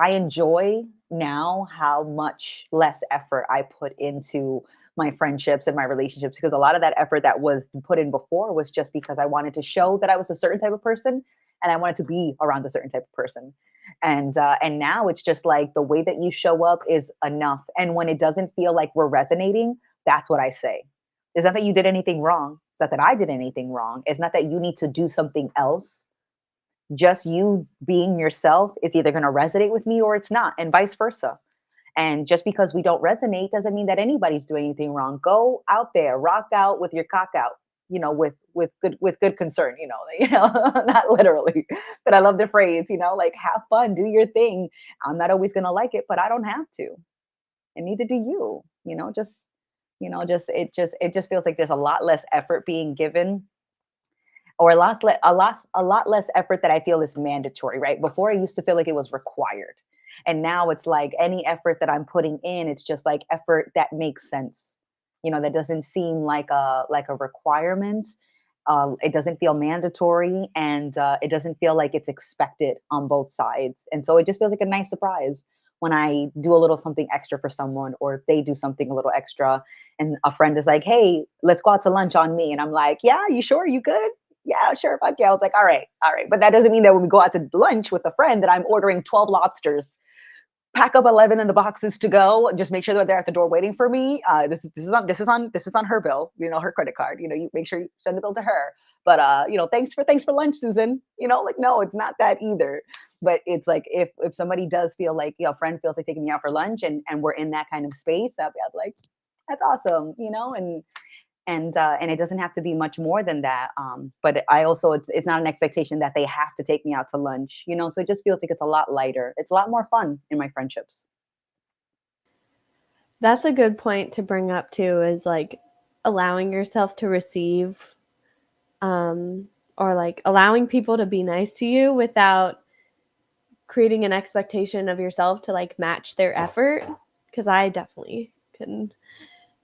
enjoy now how much less effort I put into my friendships and my relationships, because a lot of that effort that was put in before was just because I wanted to show that I was a certain type of person, and I wanted to be around a certain type of person. And now it's just like the way that you show up is enough. And when it doesn't feel like we're resonating, that's what I say. It's not that you did anything wrong. It's not that I did anything wrong. It's not that you need to do something else. Just you being yourself is either going to resonate with me or it's not, and vice versa. And just because we don't resonate doesn't mean that anybody's doing anything wrong. Go out there, rock out with your cock out, with good concern, not literally. But I love the phrase, like, have fun, do your thing. I'm not always gonna like it, but I don't have to. And neither do you. Just feels like there's a lot less effort being given, or a lot less effort that I feel is mandatory, right? Before, I used to feel like it was required. And now it's like any effort that I'm putting in, it's just like effort that makes sense. That doesn't seem like a requirement. It doesn't feel mandatory, and it doesn't feel like it's expected on both sides. And so it just feels like a nice surprise when I do a little something extra for someone, or if they do something a little extra, and a friend is like, "Hey, let's go out to lunch on me," and I'm like, "Yeah, you sure? You good?" Yeah, sure, fuck yeah. I was like, all right, all right. But that doesn't mean that when we go out to lunch with a friend that I'm ordering 12 lobsters, pack up 11 in the boxes to go, just make sure that they're at the door waiting for me. This is on her bill, her credit card. You make sure you send the bill to her. But thanks for lunch, Susan. Like, no, it's not that either. But it's like, if somebody does feel like, a friend feels like taking me out for lunch, and we're in that kind of space, I'd be like, that's awesome, and it doesn't have to be much more than that. But I also, it's not an expectation that they have to take me out to lunch. So it just feels like it's a lot lighter. It's a lot more fun in my friendships. That's a good point to bring up too, is like allowing yourself to receive, um or like allowing people to be nice to you without creating an expectation of yourself to like match their effort, because I definitely can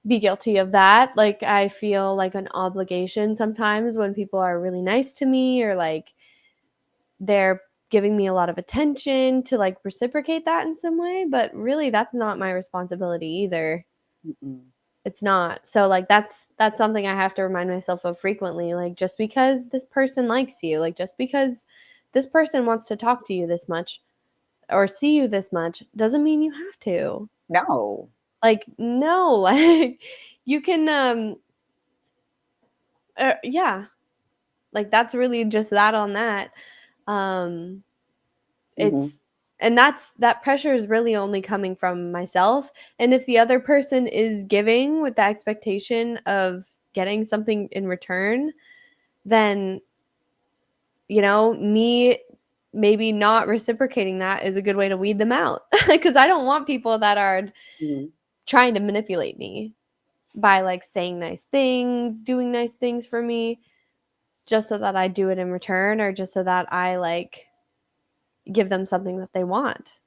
be guilty of that. Like I feel like an obligation sometimes when people are really nice to me, or like they're giving me a lot of attention, to like reciprocate that in some way, but really that's not my responsibility either. Mm-mm. It's not. So like that's something I have to remind myself of frequently. Like just because this person likes you, like just because this person wants to talk to you this much or see you this much doesn't mean you have to. No. Like no, like you can yeah. Like, that's really just that on that. Um, Mhm. it's and that pressure is really only coming from myself, and if the other person is giving with the expectation of getting something in return, then, me maybe not reciprocating that is a good way to weed them out. Because I don't want people that are Mhm. trying to manipulate me by, like, saying nice things, doing nice things for me, just so that I do it in return or just so that I, like, give them something that they want.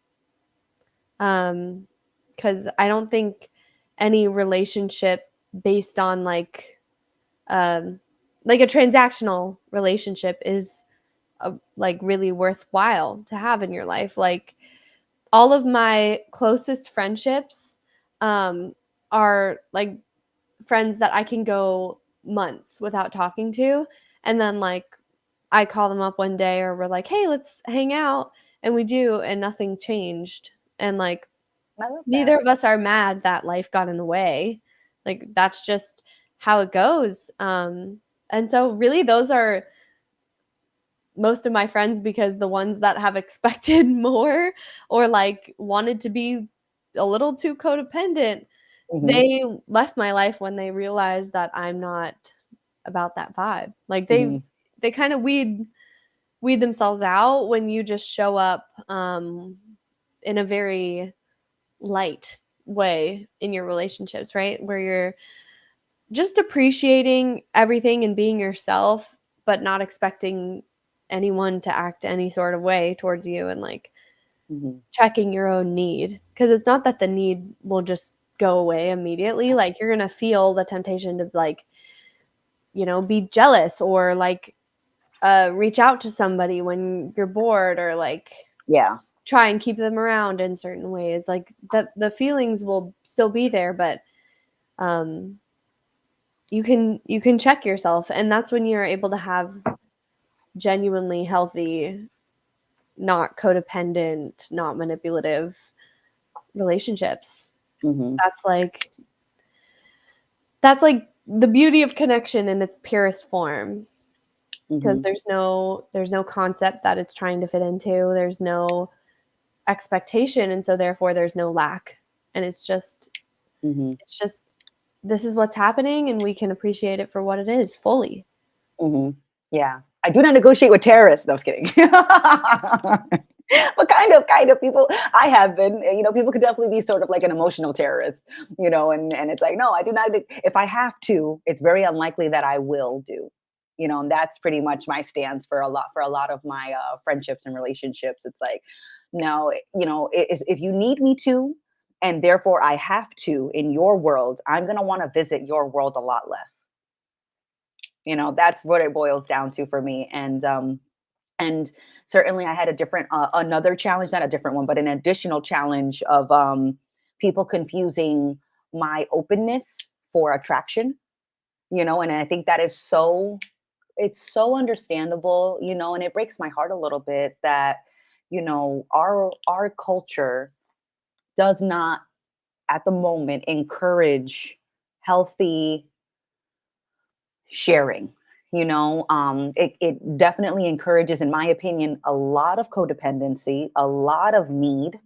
Um, because I don't think any relationship based on, um like a transactional relationship is, like, really worthwhile to have in your life. Like, all of my closest friendships, um, are, like, friends that I can go months without talking to, and then, like, I call them up one day or we're like, "Hey, let's hang out," and we do, and nothing changed, and, like, I love neither that. of us are mad that life got in the way. Like, that's just how it goes, and so really those are most of my friends, because the ones that have expected more or, like, wanted to be a little too codependent, Mhm. they left my life when they realized that I'm not about that vibe. Like, Mhm. they kinda weed themselves out when you just show up, in a very light way in your relationships, right? Where you're just appreciating everything and being yourself, but not expecting anyone to act any sort of way towards you, and, like, Mhm. checking your own need. Because it's not that the need will just go away immediately. Like, you're going to feel the temptation to, like, be jealous or, like, reach out to somebody when you're bored or, like, Yeah. try and keep them around in certain ways. Like, the feelings will still be there, but um you can check yourself, and that's when you're able to have genuinely healthy, not codependent, not manipulative relationships. Mhm. That's like the beauty of connection in its purest form, because Mhm. there's no concept that it's trying to fit into. There's no expectation, and so therefore there's no lack. And Mhm. it's just this is what's happening, and we can appreciate it for what it is fully. Mhm. Yeah. I do not negotiate with terrorists. No, I was kidding. But kind of people I have been, people could definitely be sort of like an emotional terrorist, and it's like, no, I do not. If I have to, it's very unlikely that I will do, and that's pretty much my stance for a lot of my friendships and relationships. It's like, no, if you need me to, and therefore I have to in your world, I'm gonna want to visit your world a lot less. That's what it boils down to for me. And certainly I had a different another challenge, not a different one, but an additional challenge of people confusing my openness for attraction, and I think that is it's so understandable, and it breaks my heart a little bit that, our culture does not at the moment encourage healthy sharing. It definitely encourages, in my opinion, a lot of codependency, a lot of need,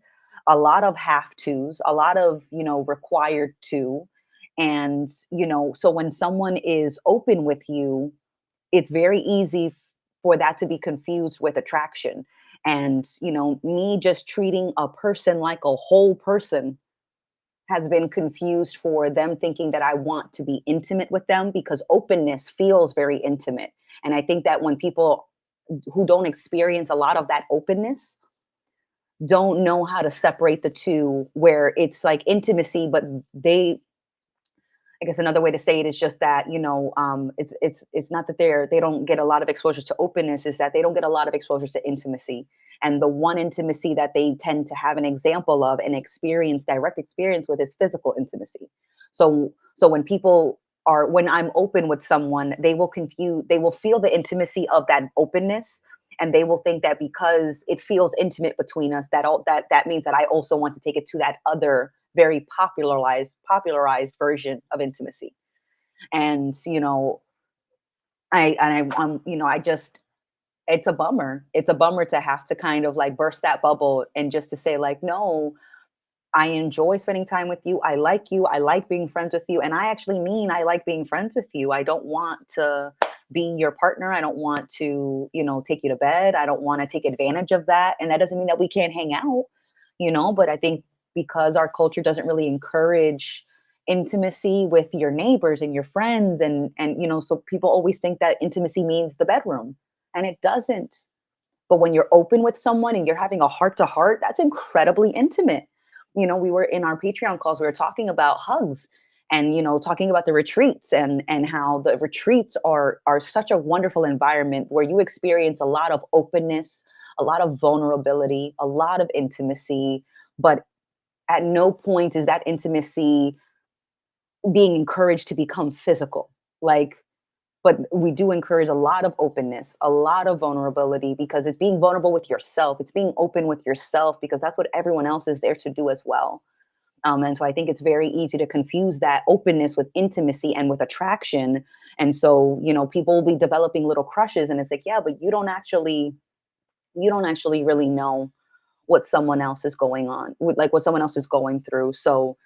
a lot of have tos, a lot of required to. And so when someone is open with you, it's very easy for that to be confused with attraction. And me just treating a person like a whole person has been confused for them thinking that I want to be intimate with them, because openness feels very intimate. And I think that when people who don't experience a lot of that openness don't know how to separate the two, where it's like intimacy, but I guess another way to say it is just that, it's not that they don't get a lot of exposure to openness, is that they don't get a lot of exposure to intimacy. And the one intimacy that they tend to have an example of and experience, direct experience with, is physical intimacy. So when I'm open with someone, they will feel the intimacy of that openness, and they will think that because it feels intimate between us, that means that I also want to take it to that other very popularized version of intimacy. And I just, it's a bummer. It's a bummer to have to kind of like burst that bubble and just to say like, no, I enjoy spending time with you. I like you. I like being friends with you. And I actually mean I like being friends with you. I don't want to be your partner. I don't want to, take you to bed. I don't want to take advantage of that. And that doesn't mean that we can't hang out, but I think because our culture doesn't really encourage intimacy with your neighbors and your friends and so people always think that intimacy means the bedroom, and it doesn't. But when you're open with someone and you're having a heart to heart, that's incredibly intimate. We were in our Patreon calls, we were talking about hugs and talking about the retreats and how the retreats are such a wonderful environment where you experience a lot of openness, a lot of vulnerability, a lot of intimacy, but at no point is that intimacy being encouraged to become physical. Like, but we do encourage a lot of openness, a lot of vulnerability, because it's being vulnerable with yourself. It's being open with yourself because that's what everyone else is there to do as well. And so I think it's very easy to confuse that openness with intimacy and with attraction. And so, people will be developing little crushes, and it's like, yeah, but you don't actually really know what someone else is going on with, like what someone else is going through. So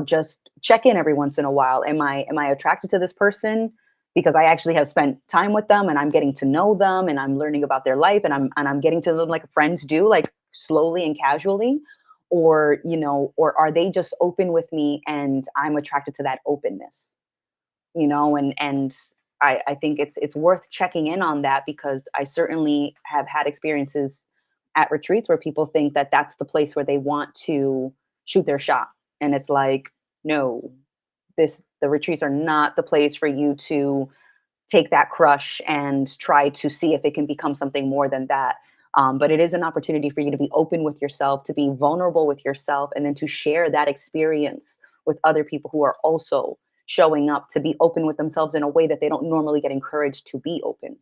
just check in every once in a while. Am I attracted to this person because I actually have spent time with them and I'm getting to know them and I'm learning about their life and I'm getting to know them like friends do, like slowly and casually? Or are they just open with me and I'm attracted to that openness? And I think it's worth checking in on that, because I certainly have had experiences at retreats where people think that that's the place where they want to shoot their shot, and it's like, no, the retreats are not the place for you to take that crush and try to see if it can become something more than that. But it is an opportunity for you to be open with yourself, to be vulnerable with yourself, and then to share that experience with other people who are also showing up to be open with themselves in a way that they don't normally get encouraged to be open.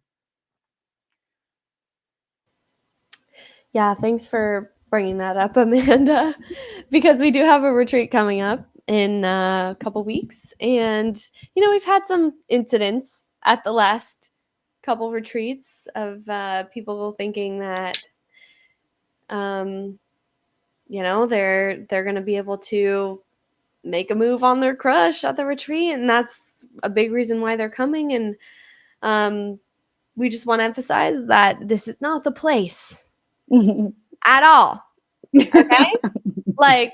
Yeah, thanks for bringing that up, Amanda, because we do have a retreat coming up in a couple weeks. And, we've had some incidents at the last couple retreats of people thinking that, um, they're going to be able to make a move on their crush at the retreat. And that's a big reason why they're coming. And um, we just want to emphasize that this is not the place at all. Okay? Like,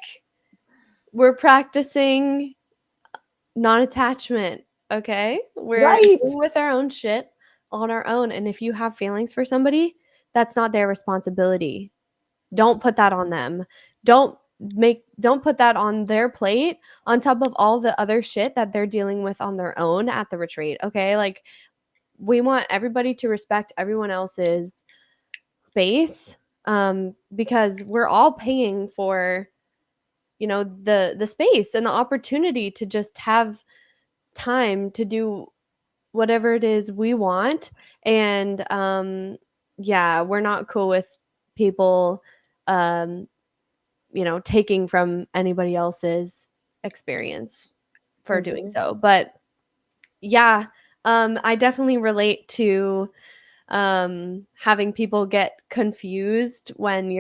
we're practicing non-attachment, okay? We're Right. dealing with our own shit on our own, and if you have feelings for somebody, that's not their responsibility. Don't put that on them. Don't put that on their plate on top of all the other shit that they're dealing with on their own at the retreat, okay? Like, we want everybody to respect everyone else's space, because we're all paying for the space and the opportunity to just have time to do whatever it is we want. And yeah, we're not cool with people um taking from anybody else's experience for doing Mhm. so. But yeah, I definitely relate to having people get confused when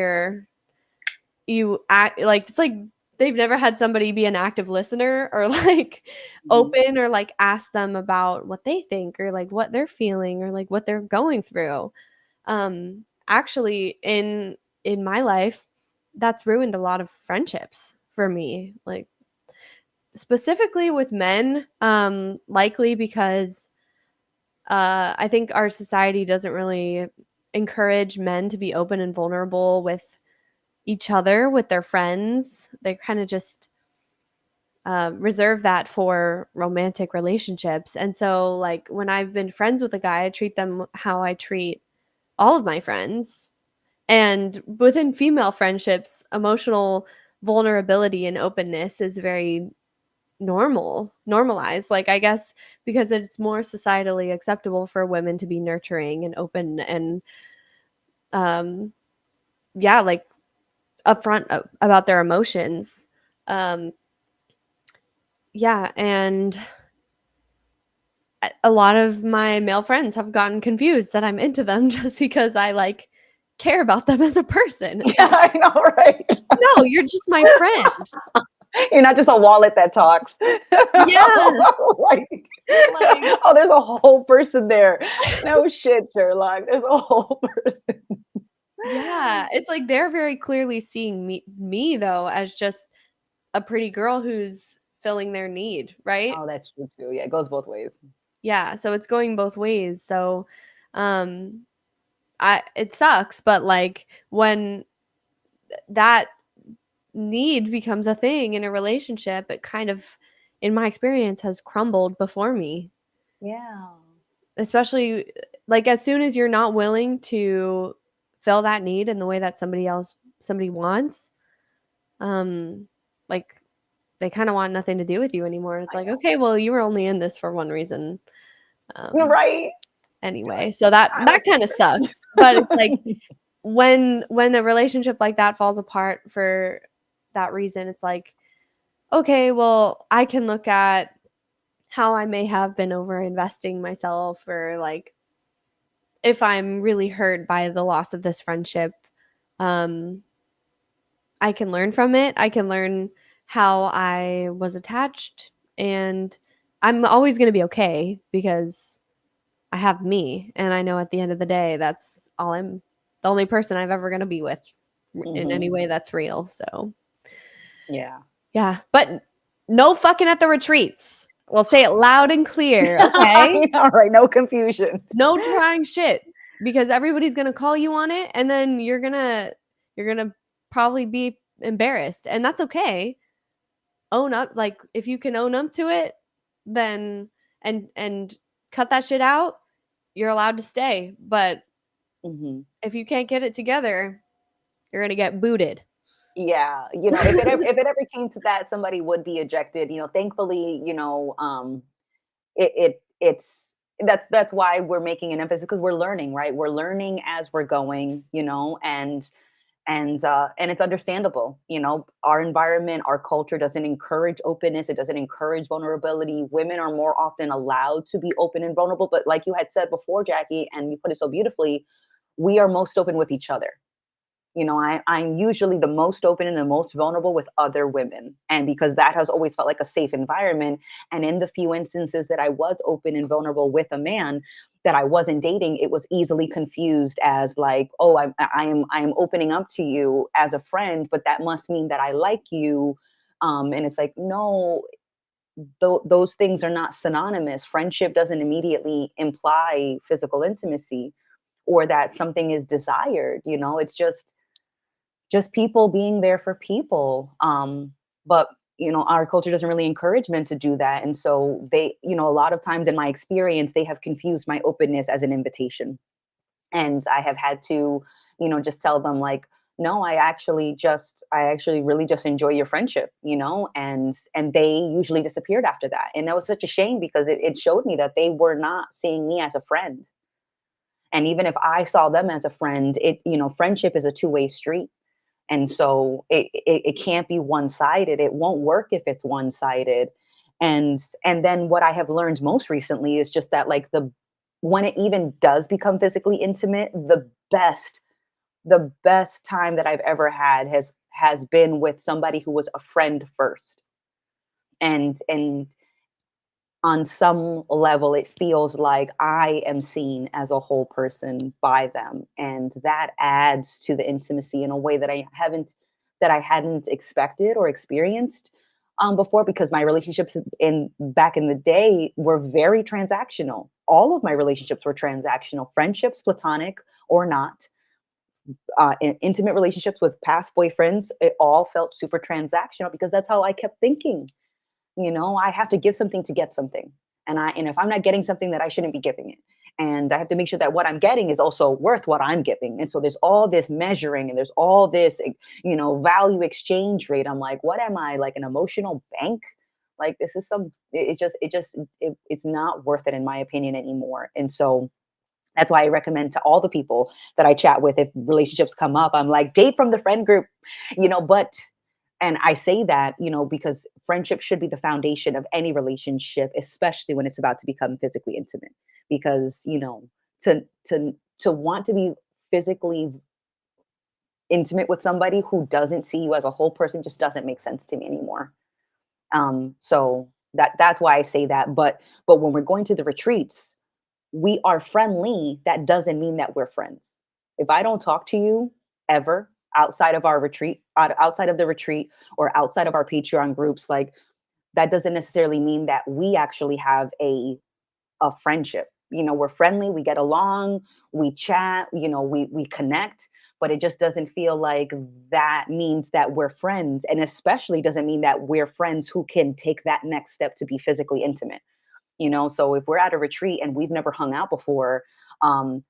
you act like it's like they've never had somebody be an active listener or like Mhm. open or like ask them about what they think or like what they're feeling or like what they're going through. Actually, in my life, that's ruined a lot of friendships for me, like specifically with men, likely because I think our society doesn't really encourage men to be open and vulnerable with each other, with their friends. They kind of just reserve that for romantic relationships. And so, like, when I've been friends with a guy, I treat them how I treat all of my friends. And within female friendships, emotional vulnerability and openness is very normalized. Like, I guess because it's more societally acceptable for women to be nurturing and open and, um, yeah, like upfront about their emotions. Um, yeah, and a lot of my male friends have gotten confused that I'm into them just because I like care about them as a person. It's Yeah, like, I know, right? no, you're just my friend. You're not just a wallet that talks. Yeah. Like, Like, oh, there's a whole person there. No shit, Sherlock. There's a whole person. yeah, it's like they're very clearly seeing me though as just a pretty girl who's filling their need, right? Oh, that's true too. Yeah, it goes both ways. Yeah, so it's going both ways. So, um, I it sucks, but like when that need becomes a thing in a relationship, it kind of, in my experience, has crumbled before me. Yeah. Especially like as soon as you're not willing to fill that need in the way that somebody wants, um, like they kind of want nothing to do with you anymore. It's I like, know. okay, well, you were only in this for one reason. You're Um, right. anyway, so that I that like kind of sucks. But it's like when a relationship like that falls apart for that reason, it's like, okay, well, I can look at how I may have been over investing myself, or like if I'm really hurt by the loss of this friendship, um, I can learn from it. I can learn how I was attached, and I'm always going to be okay because I have me, and I know at the end of the day that's all I'm the only person I've ever going to be with in hmm any way that's real. So, Yeah. yeah, but no fucking at the retreats. We'll say it loud and clear, okay? I know, right? No confusion. No trying shit because everybody's gonna call you on it, and then you're gonna probably be embarrassed, and that's okay. Own up, like if you can own up to it, then and cut that shit out. You're allowed to stay, but hmm if you can't get it together, you're gonna get booted. Yeah, if it ever came to that, somebody would be ejected. Thankfully, it's that's why we're making an emphasis because we're learning, right? We're learning as we're going, and it's understandable. Our environment, our culture doesn't encourage openness. It doesn't encourage vulnerability. Women are more often allowed to be open and vulnerable, but like you had said before, Jackie, and you put it so beautifully, we are most open with each other. I'm usually the most open and the most vulnerable with other women. And because that has always felt like a safe environment. And in the few instances that I was open and vulnerable with a man that I wasn't dating, it was easily confused as like, oh, I am opening up to you as a friend, but that must mean that I like you. And it's like, no, those things are not synonymous. Friendship doesn't immediately imply physical intimacy or that something is desired. It's just people being there for people. But our culture doesn't really encourage men to do that, and so a lot of times in my experience, they have confused my openness as an invitation, and I have had to, just tell them like, no, I actually really just enjoy your friendship, and they usually disappeared after that, and that was such a shame because it showed me that they were not seeing me as a friend, and even if I saw them as a friend, friendship is a two-way street, and so it can't be one-sided. It won't work if it's one-sided. And then what I have learned most recently is just that like the when it even does become physically intimate, the best time that I've ever had has been with somebody who was a friend first. And on some level it feels like I am seen as a whole person by them, and that adds to the intimacy in a way that I hadn't expected or experienced before, because my relationships in back in the day were very transactional. All of my relationships were transactional, friendships, platonic or not, intimate relationships with past boyfriends. It all felt super transactional because that's how I kept thinking. I have to give something to get something. And if I'm not getting something, that I shouldn't be giving it. And I have to make sure that what I'm getting is also worth what I'm giving. And so there's all this measuring and there's all this, value exchange rate. I'm like, what am I, like an emotional bank? Like this is it's not worth it in my opinion anymore. And so that's why I recommend to all the people that I chat with, if relationships come up, I'm like, date from the friend group, but And I say that, because friendship should be the foundation of any relationship, especially when it's about to become physically intimate. Because, to want to be physically intimate with somebody who doesn't see you as a whole person just doesn't make sense to me anymore. So that's why I say that. But when we're going to the retreats, we are friendly. That doesn't mean that we're friends. If I don't talk to you ever outside of our retreat, outside of the retreat, or outside of our Patreon groups, like, that doesn't necessarily mean that we actually have a friendship. We're friendly, we get along, we chat, we connect, but it just doesn't feel like that means that we're friends, and especially doesn't mean that we're friends who can take that next step to be physically intimate. So if we're at a retreat and we've never hung out before,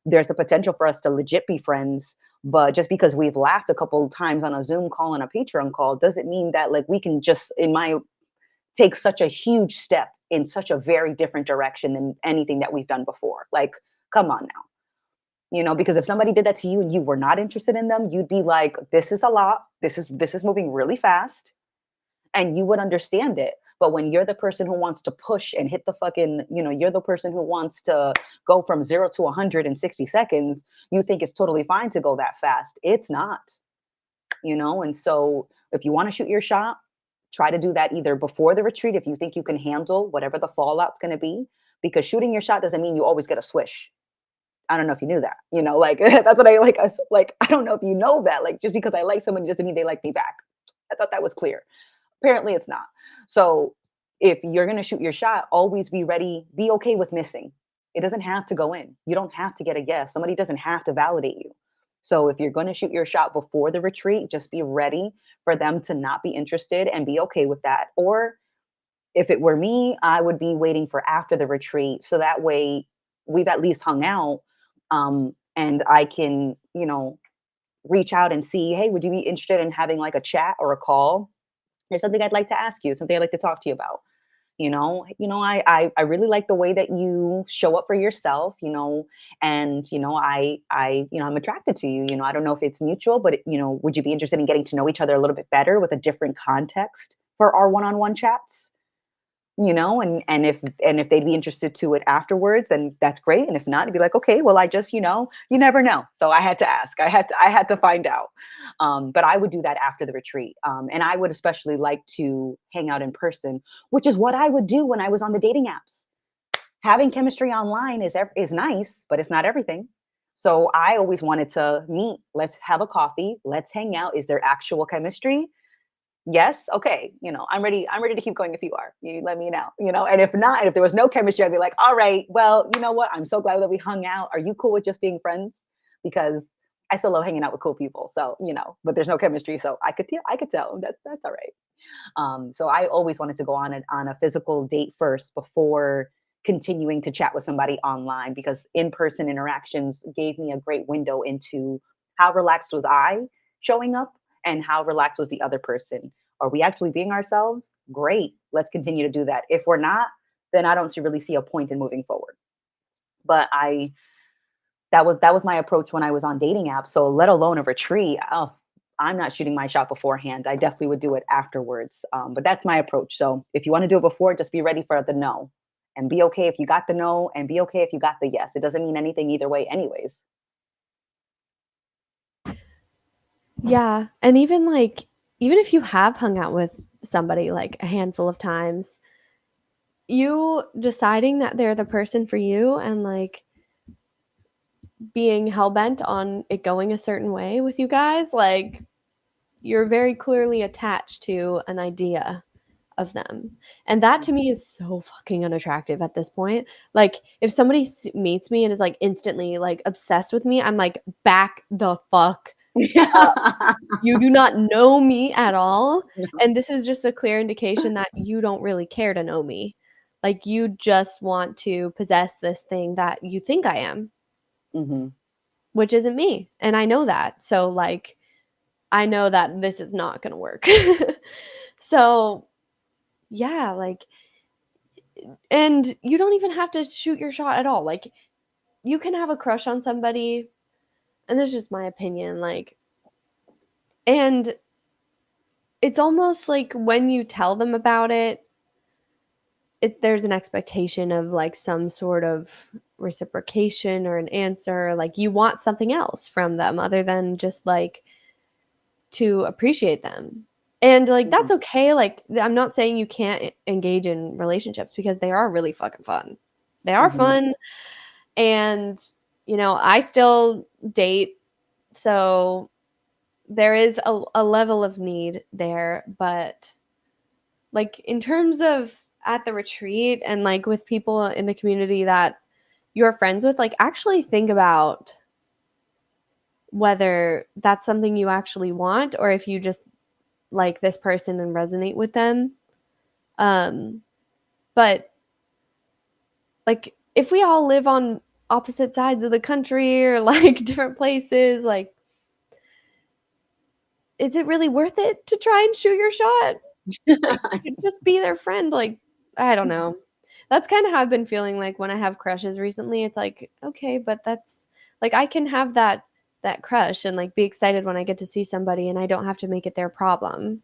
there's the potential for us to legit be friends. But just because we've laughed a couple of times on a Zoom call and a Patreon call doesn't mean that, like, we can just, in my take such a huge step in such a very different direction than anything that we've done before. Like, come on now. Because if somebody did that to you and you were not interested in them, you'd be like, this is a lot. This is moving really fast, and you would understand it. But when you're the person who wants to push and hit the fucking, you're the person who wants to go from 0 to 100 in 60 seconds, you think it's totally fine to go that fast. It's not. And so if you want to shoot your shot, try to do that either before the retreat if you think you can handle whatever the fallout's going to be, because shooting your shot doesn't mean you always get a swish. I don't know if you knew that. Like, that's what I like. Like, I don't know if you know that. Like, just because I like someone doesn't mean they like me back. I thought that was clear. Apparently, it's not. So, if you're going to shoot your shot, always be ready. Be okay with missing. It doesn't have to go in. You don't have to get a yes. Somebody doesn't have to validate you. So, if you're going to shoot your shot before the retreat, just be ready for them to not be interested and be okay with that. Or if it were me, I would be waiting for after the retreat. So that way we've at least hung out. And I can, reach out and see, hey, would you be interested in having like a chat or a call? There's something I'd like to ask you, something I'd like to talk to you about. I really like the way that you show up for yourself, and I'm attracted to you. I don't know if it's mutual, but would you be interested in getting to know each other a little bit better with a different context for our one-on-one chats? And if they'd be interested to it afterwards, then that's great. And if not, it'd be like, okay, well, I just, you never know. So I had to ask. I had to find out. But I would do that after the retreat. And I would especially like to hang out in person, which is what I would do when I was on the dating apps. Having chemistry online is nice, but it's not everything. So I always wanted to meet. Let's have a coffee. Let's hang out. Is there actual chemistry? Yes, okay, I'm ready to keep going if you are. You let me know. And if not, and if there was no chemistry, I'd be like, all right, well, you know what? I'm so glad that we hung out. Are you cool with just being friends? Because I still love hanging out with cool people. So, but there's no chemistry. So I could tell. That's all right. So I always wanted to go on a physical date first before continuing to chat with somebody online, because in-person interactions gave me a great window into how relaxed was I showing up and how relaxed was the other person. Are we actually being ourselves? Great. Let's continue to do that. If we're not, then I don't really see a point in moving forward. But that was my approach when I was on dating apps. So let alone a retreat. Oh, I'm not shooting my shot beforehand. I definitely would do it afterwards. But that's my approach. So if you want to do it before, just be ready for the no, and be okay if you got the no, and be okay if you got the yes. It doesn't mean anything either way, anyways. Yeah, and even if you have hung out with somebody like a handful of times, you deciding that they're the person for you and like being hell bent on it going a certain way with you guys, like you're very clearly attached to an idea of them. And that to me is so fucking unattractive at this point. Like if somebody meets me and is like instantly like obsessed with me, I'm like, back the fuck. You do not know me at all. No. And this is just a clear indication that you don't really care to know me. Like you just want to possess this thing that you think I am, Mhm. which isn't me. And I know that. So like I know that this is not going to work. So, yeah, like and you don't even have to shoot your shot at all. Like you can have a crush on somebody, and this is just my opinion, like and it's almost like when you tell them about it, there's an expectation of like some sort of reciprocation or an answer, like you want something else from them other than just like to appreciate them. And like Mhm, that's okay. Like I'm not saying you can't engage in relationships because they are really fucking fun. They are mhm, fun, and I still date, so there is a level of need there, but like in terms of at the retreat and like with people in the community that you're friends with, like actually think about whether that's something you actually want or if you just like this person and resonate with them. Um, but like if we all live on opposite sides of the country or like different places, like is it really worth it to try and shoot your shot? Like just be their friend. Like I don't know. That's kind of how I've been feeling like when I have crushes recently. It's like, okay, but that's like I can have that crush and like be excited when I get to see somebody and I don't have to make it their problem.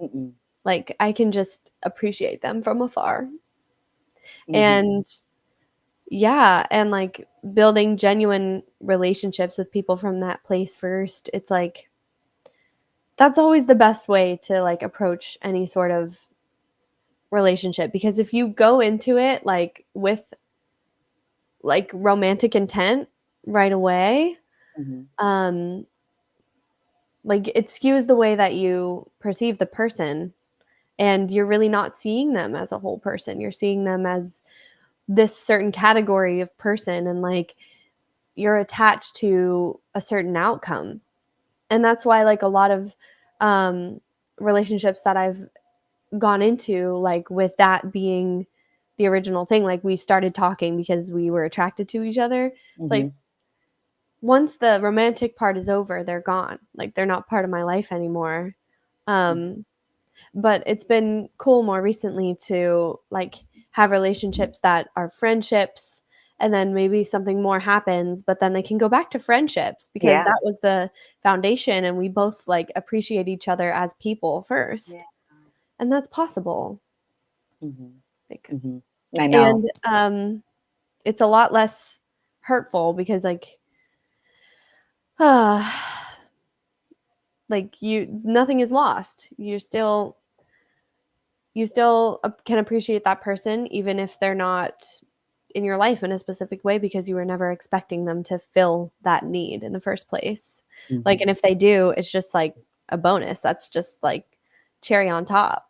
mm-mm, Like I can just appreciate them from afar. mhm, And yeah, and like building genuine relationships with people from that place first. It's like that's always the best way to like approach any sort of relationship because if you go into it like with like romantic intent right away, mhm, um like it skews the way that you perceive the person, and you're really not seeing them as a whole person. You're seeing them as this certain category of person, and like you're attached to a certain outcome. And that's why like a lot of um relationships that I've gone into, like with that being the original thing, like we started talking because we were attracted to each other. It's like mhm, once the romantic part is over, they're gone. Like they're not part of my life anymore. mhm, Um, but it's been cool more recently to like have relationships that are friendships, and then maybe something more happens, but then they can go back to friendships because yeah, that was the foundation and we both like appreciate each other as people yeah, first. And that's possible. mhm, Like mhm. I know. and it's a lot less hurtful because like uh, like you nothing is lost. You still can appreciate that person even if they're not in your life in a specific way because you were never expecting them to fill that need in the first place. Like, and Mhm. if they do, it's just like a bonus. That's just like cherry on top.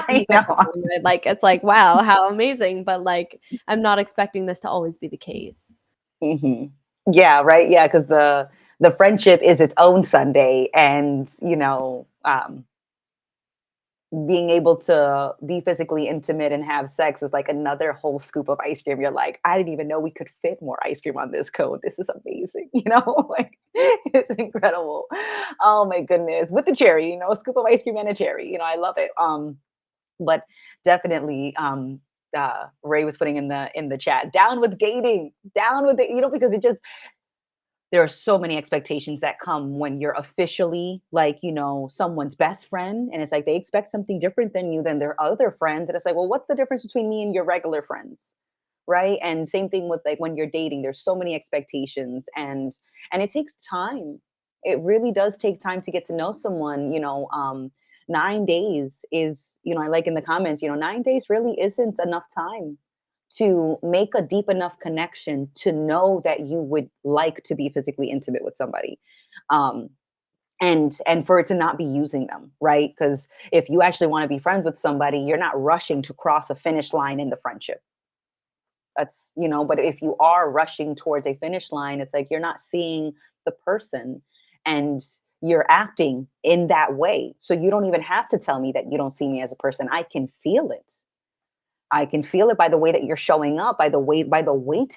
I know. Like, it's like, wow, how amazing. But like, I'm not expecting this to always be the case. Mhm. Yeah, right, yeah, because the friendship is its own Sunday, and, being able to be physically intimate and have sex is like another whole scoop of ice cream. You're like, "I didn't even know we could fit more ice cream on this cone. This is amazing," like, it's incredible. Oh my goodness. With the cherry, a scoop of ice cream and a cherry, I love it. But definitely, Ray was putting in the chat, down with dating, down with it, because it just there are so many expectations that come when you're officially like, someone's best friend. And it's like they expect something different than you than their other friends. And it's like, well, what's the difference between me and your regular friends? Right. And same thing with like when you're dating, there's so many expectations, and it takes time. It really does take time to get to know someone. 9 days is, I like in the comments, 9 days really isn't enough time to make a deep enough connection to know that you would like to be physically intimate with somebody, um and for it to not be using them, right? Because if you actually want to be friends with somebody, you're not rushing to cross a finish line in the friendship. But if you are rushing towards a finish line, it's like you're not seeing the person, and you're acting in that way, so you don't even have to tell me that you don't see me as a person. I can feel it. I can feel it by the way that you're showing up, by the weight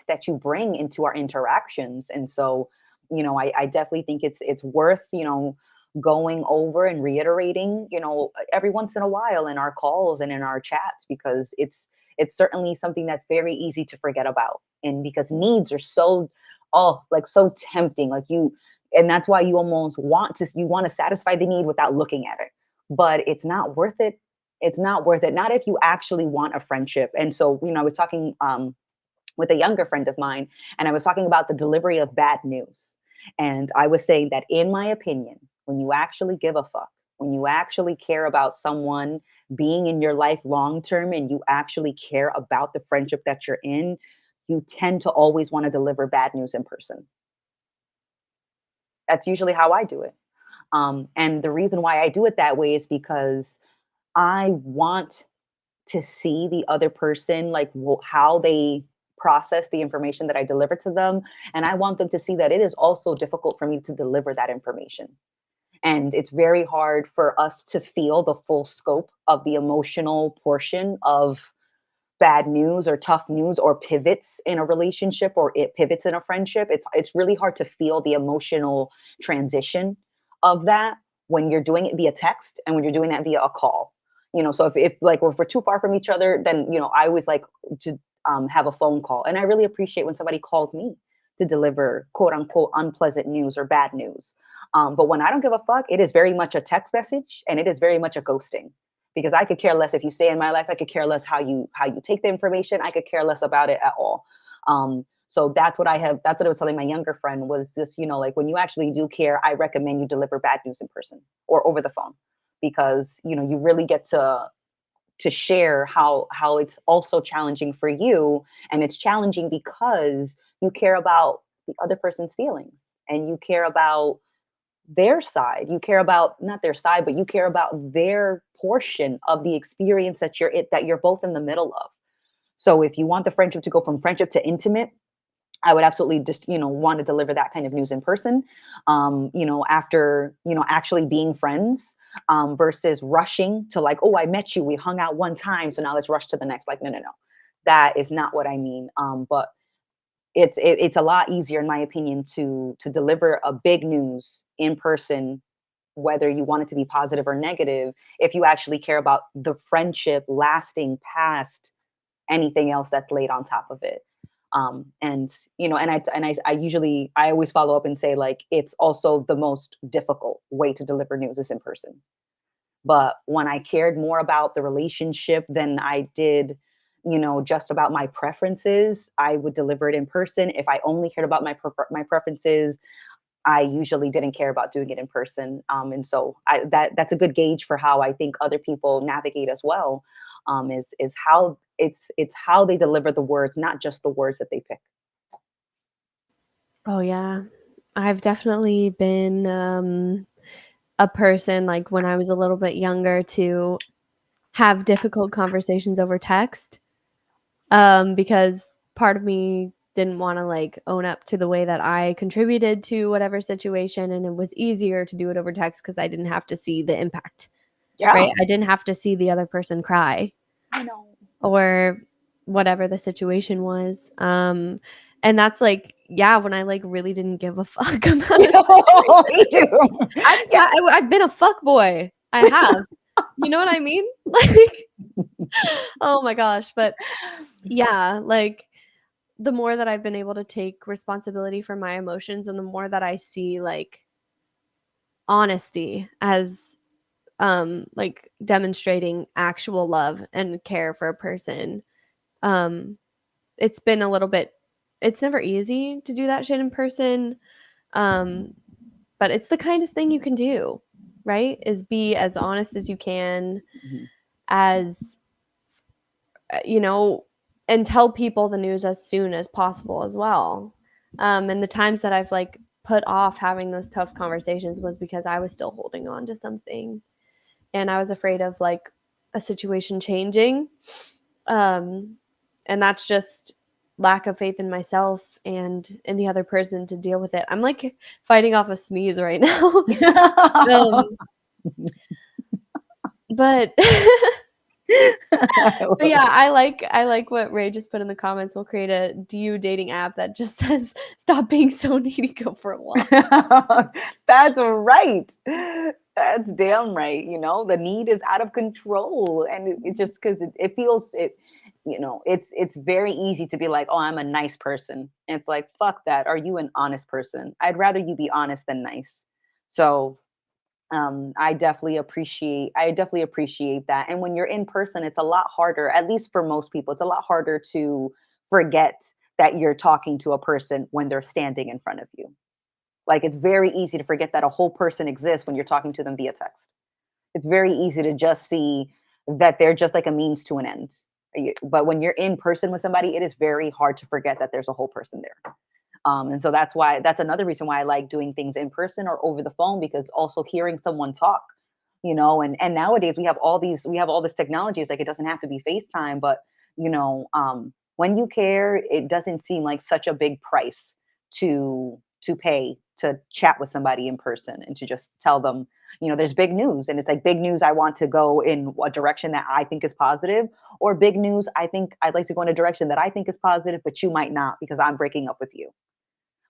that you bring into our interactions. And so, I definitely think it's worth, going over and reiterating, every once in a while in our calls and in our chats, because it's certainly something that's very easy to forget about. And because needs are so, oh, like so tempting. And that's why you want to satisfy the need without looking at it. but it's not worth it. It's not worth it. Not if you actually want a friendship. And so, I was talking with a younger friend of mine, and I was talking about the delivery of bad news. And I was saying that, in my opinion, when you actually give a fuck, when you actually care about someone being in your life long term, and you actually care about the friendship that you're in, you tend to always want to deliver bad news in person. That's usually how I do it. And the reason why I do it that way is because I want to see the other person, like, how they process the information that I deliver to them. And I want them to see that it is also difficult for me to deliver that information. And it's very hard for us to feel the full scope of the emotional portion of bad news or tough news or pivots in a relationship, or it pivots in a friendship. It's really hard to feel the emotional transition of that when you're doing it via text and when you're doing that via a call. So if we're too far from each other, then I always like to have a phone call. And I really appreciate when somebody calls me to deliver quote unquote unpleasant news or bad news. But when I don't give a fuck, it is very much a text message, and it is very much a ghosting, because I could care less if you stay in my life. I could care less how you take the information. I could care less about it at all. So that's what I have. That's what I was telling my younger friend, was just, like, when you actually do care, I recommend you deliver bad news in person or over the phone, because you really get to share how it's also challenging for you, and it's challenging because you care about the other person's feelings, and you care about their side. You care about, not their side, but you care about their portion of the experience that you're both in the middle of. So if you want the friendship to go from friendship to intimate, I would absolutely just, want to deliver that kind of news in person, after, actually being friends, versus rushing to, like, oh, I met you, we hung out one time, so now let's rush to the next. Like, no, no, no. That is not what I mean. But it's a lot easier, in my opinion, to deliver a big news in person, whether you want it to be positive or negative, if you actually care about the friendship lasting past anything else that's laid on top of it. And I always follow up and say, like, it's also the most difficult way to deliver news is in person. But when I cared more about the relationship than I did, just about my preferences, I would deliver it in person. If I only cared about my preferences, I usually didn't care about doing it in person. And so that's a good gauge for how I think other people navigate as well. Is how it's how they deliver the words, not just the words that they pick. Oh yeah. I've definitely been a person, like when I was a little bit younger, to have difficult conversations over text, because part of me didn't want to like own up to the way that I contributed to whatever situation, and it was easier to do it over text because I didn't have to see the impact, right? Yeah, I didn't have to see the other person cry I know. or whatever the situation was. And that's like, yeah, when I like really didn't give a fuck about a Me situation. too. Yeah. I've been a fuck boy. I have. You know what I mean? Like, oh my gosh. But yeah, like the more that I've been able to take responsibility for my emotions, and the more that I see like honesty as like demonstrating actual love and care for a person, um it's been a little bit, it's never easy to do that shit in person. Um but it's the kindest thing you can do, right? Is be as honest as you can, Mhm. as you know, and tell people the news as soon as possible as well. And the times that I've like put off having those tough conversations was because I was still holding on to something, and I was afraid of like a situation changing. Um, and that's just lack of faith in myself and in the other person to deal with it. I'm like fighting off a sneeze right now. um, but I But love yeah, I like what Ray just put in the comments. We'll create a DU dating app that just says, "Stop being so needy, go for a walk." it. That's right. That's damn right. The need is out of control, and it just because it feels it. It's very easy to be like, oh, I'm a nice person. And it's like, fuck that. Are you an honest person? I'd rather you be honest than nice. So I definitely appreciate that. And when you're in person, it's a lot harder, at least for most people, it's a lot harder to forget that you're talking to a person when they're standing in front of you. Like it's very easy to forget that a whole person exists when you're talking to them via text. It's very easy to just see that they're just like a means to an end. But when you're in person with somebody, it is very hard to forget that there's a whole person there. And so that's another reason why I like doing things in person or over the phone, because also hearing someone talk, and nowadays we have all this technology. It's like it doesn't have to be FaceTime, but when you care, it doesn't seem like such a big price to pay to chat with somebody in person and to just tell them, there's big news, and it's like big news. I want to go in a direction that I think is positive, or big news. I think I'd like to go in a direction that I think is positive, but you might not because I'm breaking up with you,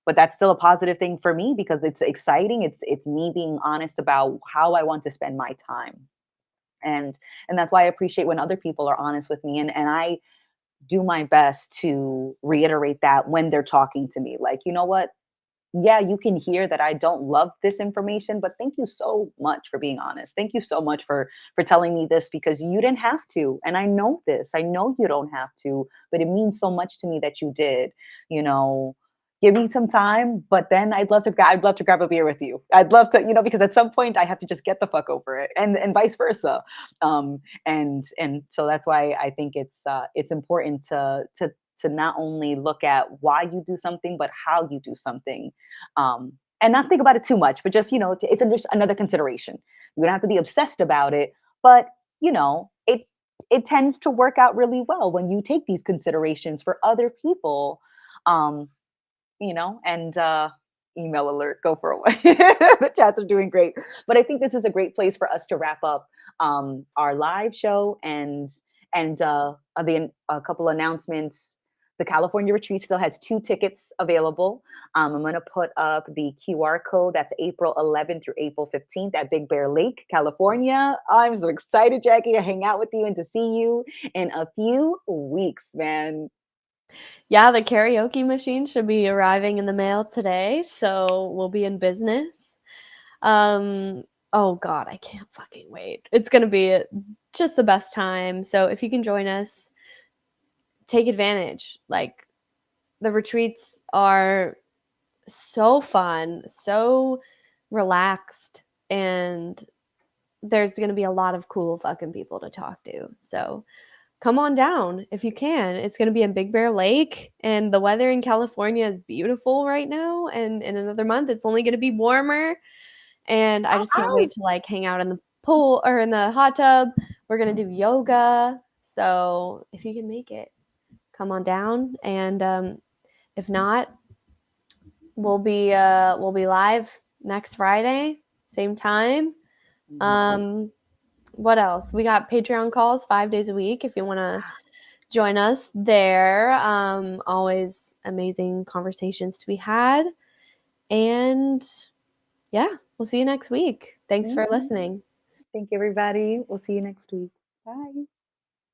but that's still a positive thing for me because it's exciting. It's me being honest about how I want to spend my time. And that's why I appreciate when other people are honest with me, and I do my best to reiterate that when they're talking to me. Like, you know what? Yeah, you can hear that I don't love this information, but thank you so much for being honest. Thank you so much for telling me this, because you didn't have to. And I know this. I know you don't have to, but it means so much to me that you did. You know, give me some time, but then I'd love to grab a beer with you. I'd love to, because at some point I have to just get the fuck over it, and vice versa. And so that's why I think it's important to not only look at why you do something, but how you do something. And not think about it too much, but just, it's just another consideration. You don't have to be obsessed about it, but, it tends to work out really well when you take these considerations for other people. Um, and email alert, go for a walk. The chats are doing great. But I think this is a great place for us to wrap up our live show, and a couple announcements. The California retreat still has 2 tickets available. I'm going to put up the QR code. That's April 11th through April 15th at Big Bear Lake, California. I'm so excited, Jackie, to hang out with you and to see you in a few weeks, man. Yeah, the karaoke machine should be arriving in the mail today, so we'll be in business. Um, oh god, I can't fucking wait. It's gonna be just the best time. So if you can join us, take advantage. Like the retreats are so fun, so relaxed, and there's gonna be a lot of cool fucking people to talk to. So come on down if you can. It's going to be in Big Bear Lake, and the weather in California is beautiful right now. And in another month, it's only going to be warmer. And I just can't wait to like hang out in the pool or in the hot tub. We're going to do yoga. So if you can make it, come on down. And if not, we'll be live next Friday, same time. What else? We got Patreon calls 5 days a week if you want to join us there. Always amazing conversations to be had. And yeah, we'll see you next week. Thanks for listening. Thank you, everybody. We'll see you next week. Bye.